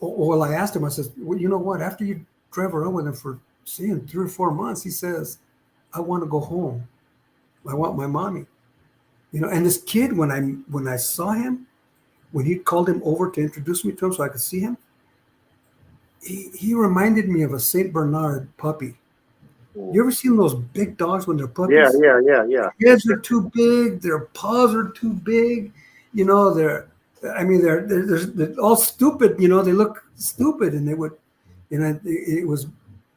Well, I asked him, I said, well, you know what? After you drive around with him for seeing 3 or 4 months, he says, I want to go home. I want my mommy. And this kid, when I saw him, when he called him over to introduce me to him so I could see him, he reminded me of a Saint Bernard puppy. You ever seen those big dogs when they're puppies? Yeah. Their heads are too big, their paws are too big. They're all stupid. They look stupid, and it was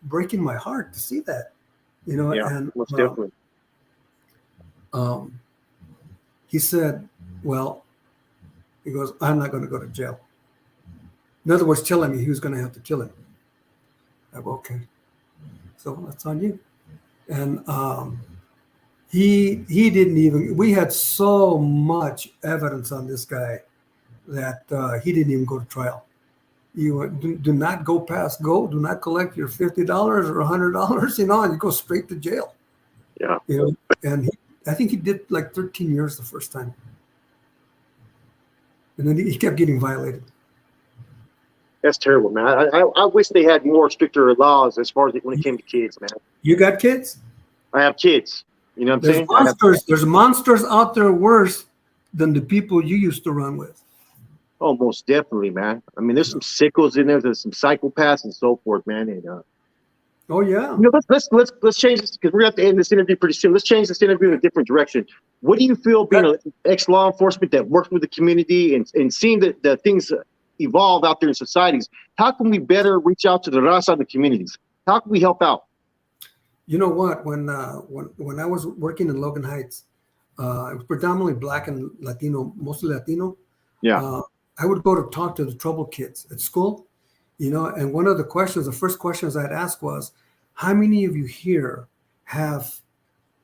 breaking my heart to see that. Yeah, and most definitely. He said, well, he goes, I'm not going to go to jail. In other words, telling me he was going to have to kill him. I go, okay. So that's on you. And he didn't even, we had so much evidence on this guy that he didn't even go to trial. You do not go past go, do not collect your $50 or $100, and you go straight to jail. Yeah. And I think he did like 13 years the first time. And then he kept getting violated. That's terrible, man. I wish they had more stricter laws as far as when it came to kids, man. You got kids? I have kids. You know what I'm saying? There's monsters out there worse than the people you used to run with. Oh, most definitely, man. I mean, there's some sickos in there. There's some psychopaths and so forth, man. And oh yeah. Let's change this because we're gonna have to end this interview pretty soon. Let's change this interview in a different direction. What do you feel being an ex-law enforcement that works with the community and seeing the things evolve out there in societies? How can we better reach out to the raza of the communities? How can we help out? You know what? When I was working in Logan Heights, it was predominantly Black and Latino, mostly Latino. Yeah. I would go to talk to the troubled kids at school, and one of the first questions I'd ask was, how many of you here have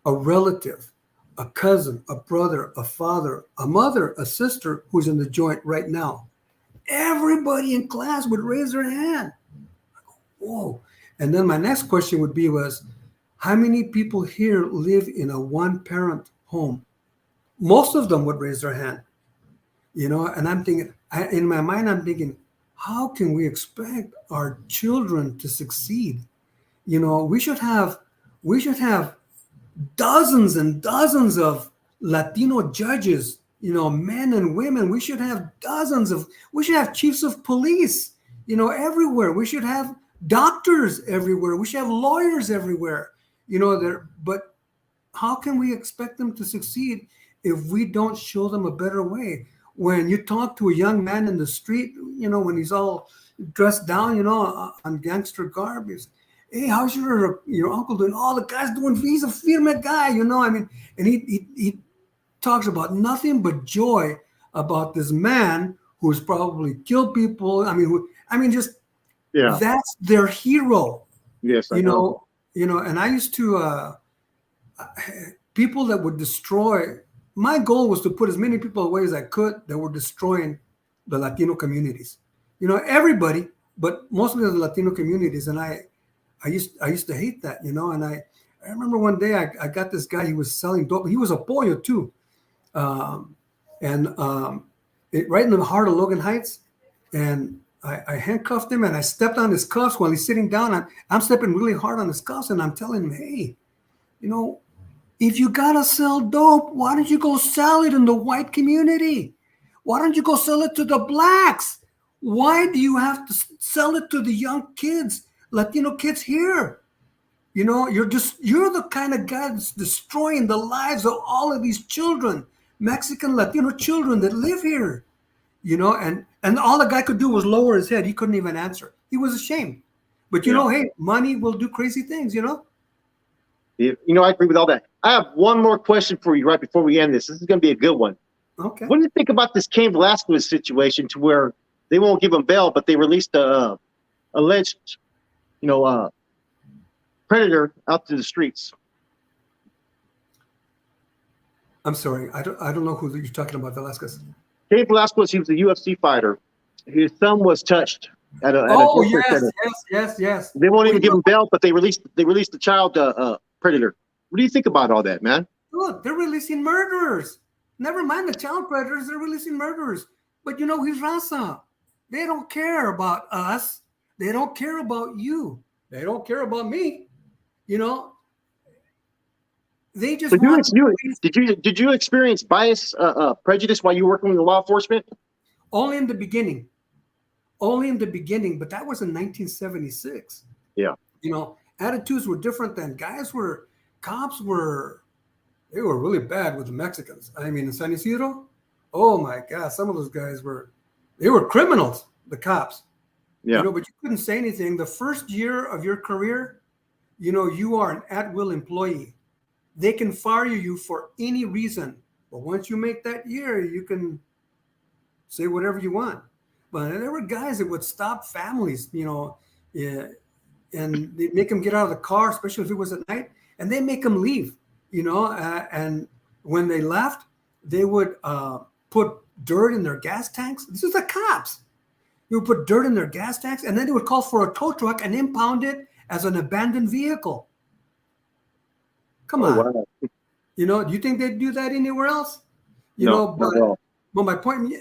a relative, a cousin, a brother, a father, a mother, a sister who's in the joint right now? Everybody in class would raise their hand. Whoa. And then my next question would be how many people here live in a one-parent home? Most of them would raise their hand. And I'm thinking, in my mind, I'm thinking, how can we expect our children to succeed? We should have dozens and dozens of Latino judges, men and women. We should have chiefs of police, everywhere. We should have doctors everywhere. We should have lawyers everywhere, but how can we expect them to succeed if we don't show them a better way? When you talk to a young man in the street, when he's all dressed down, on gangster garb, he's, hey, how's your uncle doing? Oh, the guy's doing, he's a firme guy, and he talks about nothing but joy about this man who's probably killed people. That's their hero. Yes, I know. And I used to, people that would destroy. My goal was to put as many people away as I could that were destroying the Latino communities. Everybody, but mostly the Latino communities. And I used to hate that, And I remember one day I got this guy. He was selling dope. He was a pollo too, right in the heart of Logan Heights. And I handcuffed him and I stepped on his cuffs while he's sitting down. I'm stepping really hard on his cuffs and I'm telling him, hey, if you gotta sell dope, why don't you go sell it in the white community? Why don't you go sell it to the blacks? Why do you have to sell it to the young kids, Latino kids here? You're the kind of guy that's destroying the lives of all of these children, Mexican, Latino children that live here. And all the guy could do was lower his head. He couldn't even answer. He was ashamed. But hey, money will do crazy things, I agree with all that. I have one more question for you right before we end this. This is going to be a good one. Okay. What do you think about this Cain Velasquez situation to where they won't give him bail, but they released a alleged, predator out to the streets? I'm sorry. I don't know who you're talking about, Velasquez. Cain Velasquez, he was a UFC fighter. His thumb was touched at a yes. They won't even give him bail, but they released the child predator. What do you think about all that, man? Look, they're releasing murderers. Never mind the child predators, they're releasing murderers. But he's raza. They don't care about us. They don't care about you. They don't care about me. You know, they just So want did you experience bias, prejudice while you were working with law enforcement? only in the beginning, only in the beginning. But that was in 1976. Yeah. You know, attitudes were different then. Cops were, they were really bad with the Mexicans. I mean, in San Isidro, oh my God, some of those guys they were criminals, the cops. Yeah. You know, but you couldn't say anything. The first year of your career, you know, you are an at-will employee. They can fire you for any reason. But once you make that year, you can say whatever you want. But there were guys that would stop families, you know, and they make them get out of the car, especially if it was at night, and they make them leave, you know. And when they left, they would put dirt in their gas tanks. This is the cops. They would put dirt in their gas tanks, and then they would call for a tow truck and impound it as an abandoned vehicle. Come on. Wow. You know, do you think they'd do that anywhere else? You No, know, not at all. but my point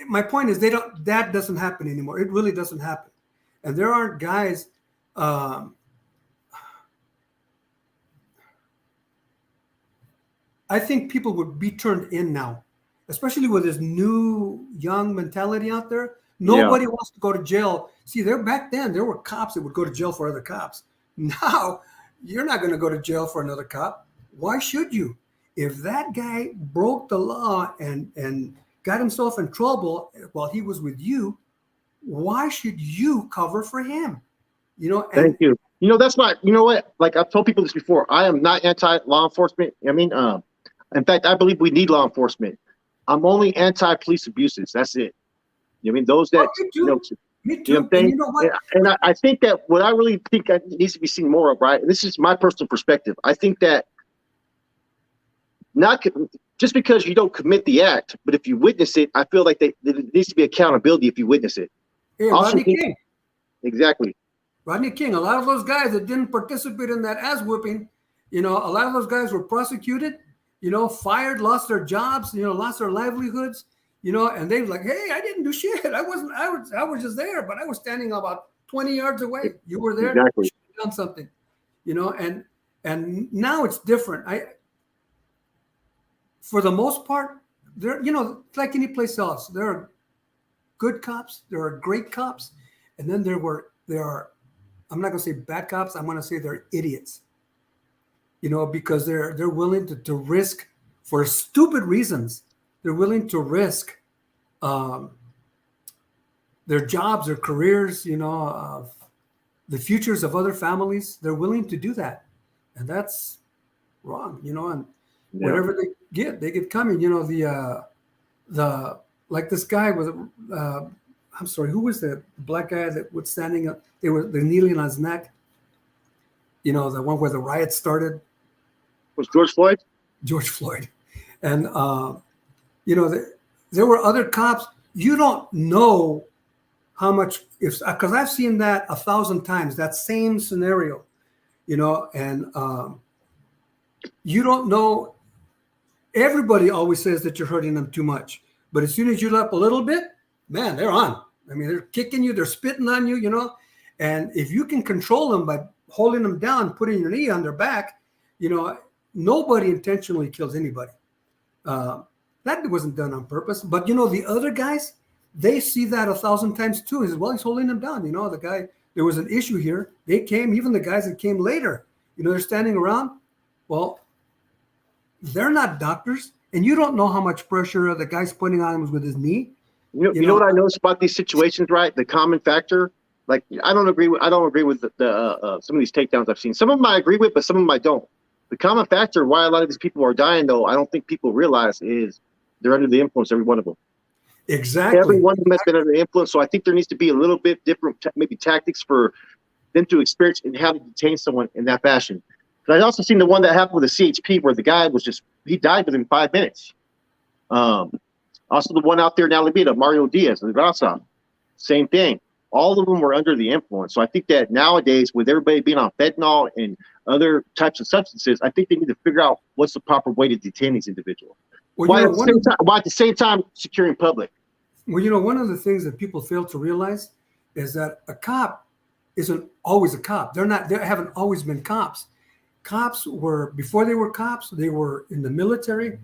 is that doesn't happen anymore. It really doesn't happen. And there aren't guys I think people would be turned in now, especially with this new young mentality out there. Nobody wants to go to jail. See, back then there were cops that would go to jail for other cops. Now you're not going to go to jail for another cop. Why should you? If that guy broke the law and got himself in trouble while he was with you, why should you cover for him? You know. Thank you. You know, that's not. You know what? Like I've told people this before. I am not anti-law enforcement. I mean, in fact, I believe we need law enforcement. I'm only anti-police abuses. That's it. You know, I mean, those that. Me too. You know, Me too. You know what I'm saying? And you know what? And I think that what I really think needs to be seen more of, right? And this is my personal perspective. I think that not just because you don't commit the act, but if you witness it, I feel like there needs to be accountability if you witness it. Hey, Rodney King. Exactly. Rodney King. A lot of those guys that didn't participate in that ass whipping, you know, a lot of those guys were prosecuted, you know, fired, lost their jobs, you know, lost their livelihoods, you know, and they were like, hey, I didn't do shit. I was just there, but I was standing about 20 yards away. You were there. Exactly. You should have done something, you know, and now it's different. For the most part, there, you know, like any place else, there are good cops, there are great cops, and then there are, I'm not going to say bad cops, I'm going to say they're idiots. You know, because they're willing to risk for stupid reasons. They're willing to risk their jobs, their careers, you know, the futures of other families. They're willing to do that, and that's wrong. You know, and whatever they get coming. You know, the like this guy was. I'm sorry, who was the black guy that was standing up? They're kneeling on his neck. You know, the one where the riot started. Was George Floyd? George Floyd. And, you know, there were other cops. You don't know how much, because I've seen that 1,000 times, that same scenario, you know, and you don't know. Everybody always says that you're hurting them too much. But as soon as you let up a little bit, man, they're on. I mean, they're kicking you, they're spitting on you, you know. And if you can control them by holding them down, putting your knee on their back, you know, nobody intentionally kills anybody. That wasn't done on purpose. But, you know, the other guys, they see that 1,000 times too. He says, well, he's holding them down. You know, the guy, there was an issue here. They came, even the guys that came later, you know, they're standing around. Well, they're not doctors. And you don't know how much pressure the guy's putting on him with his knee. You know what I noticed about these situations, right? The common factor, like I don't agree with the some of these takedowns I've seen. Some of them I agree with, but some of them I don't. The common factor why a lot of these people are dying, though, I don't think people realize is they're under the influence. Every one of them. Exactly. Every one of them has been under the influence. So I think there needs to be a little bit different, maybe tactics for them to experience and how to detain someone in that fashion. But I also seen the one that happened with the CHP where the guy he died within 5 minutes. Also, the one out there in Alameda, Mario Diaz, the Raza, same thing. All of them were under the influence. So I think that nowadays, with everybody being on fentanyl and other types of substances, I think they need to figure out what's the proper way to detain these individuals. Well, While at the same time securing public. Well, you know, one of the things that people fail to realize is that a cop isn't always a cop. They haven't always been cops. Cops were, before they were cops, they were in the military.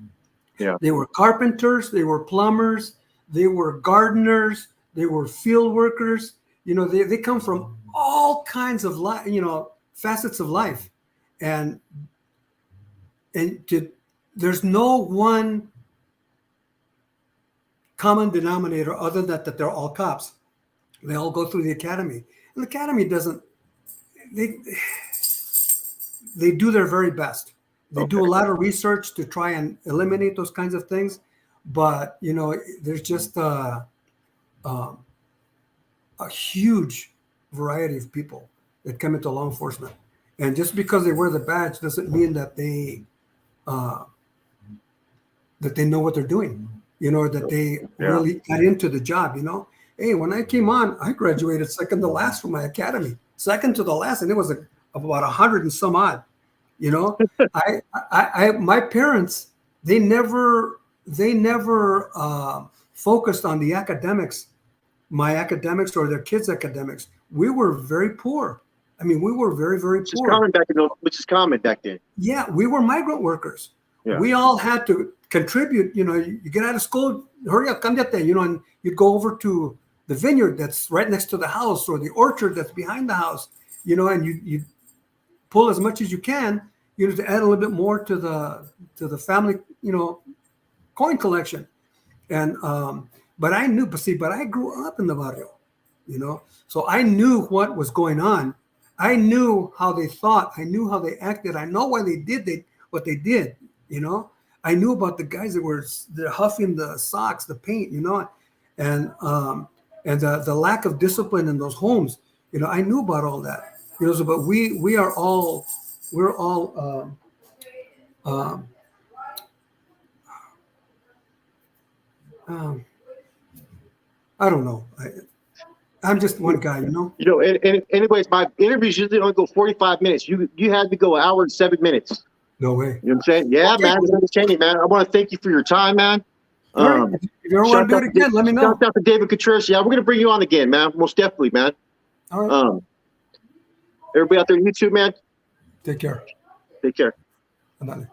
Yeah. They were carpenters, they were plumbers, they were gardeners, they were field workers. You know, they come from all kinds of life, you know, facets of life. And there's no one common denominator other than that they're all cops. They all go through the academy. And the academy doesn't, they do their very best. They do a lot of research to try and eliminate those kinds of things. But, you know, there's just a huge variety of people that come into law enforcement. And just because they wear the badge doesn't mean that they know what they're doing, you know, that they really got into the job, you know. Hey, when I came on, I graduated second to last from my academy, second to the last, and it was about 100 and some odd, you know. My parents, they never focused on the academics, my academics or their kids' academics. We were very poor. I mean, we were very, very poor. Which is common back then. Yeah, we were migrant workers. Yeah. We all had to contribute. You know, you get out of school, hurry up, cámbiate, you know, and you'd go over to the vineyard that's right next to the house or the orchard that's behind the house, you know, and you pull as much as you can, you know, to add a little bit more to the family, you know, coin collection. And but I grew up in the barrio, you know, so I knew what was going on. I knew how they thought. I knew how they acted. I know why they did what they did, you know. I knew about the guys they're huffing the socks, the paint, you know, and the lack of discipline in those homes, you know. I knew about all that, you know. So, but we're all I don't know. I'm just one guy, you know. You know, and anyways, my interviews usually only go 45 minutes. You had to go 1 hour and 7 minutes. No way. You know what I'm saying? Yeah, man. It's entertaining, man. I want to thank you for your time, man. If you ever want to do it again, let me know. Shout out to David Contreras. Yeah, we're gonna bring you on again, man. Most definitely, man. All right. Everybody out there on YouTube, man. Take care. Take care. Andale.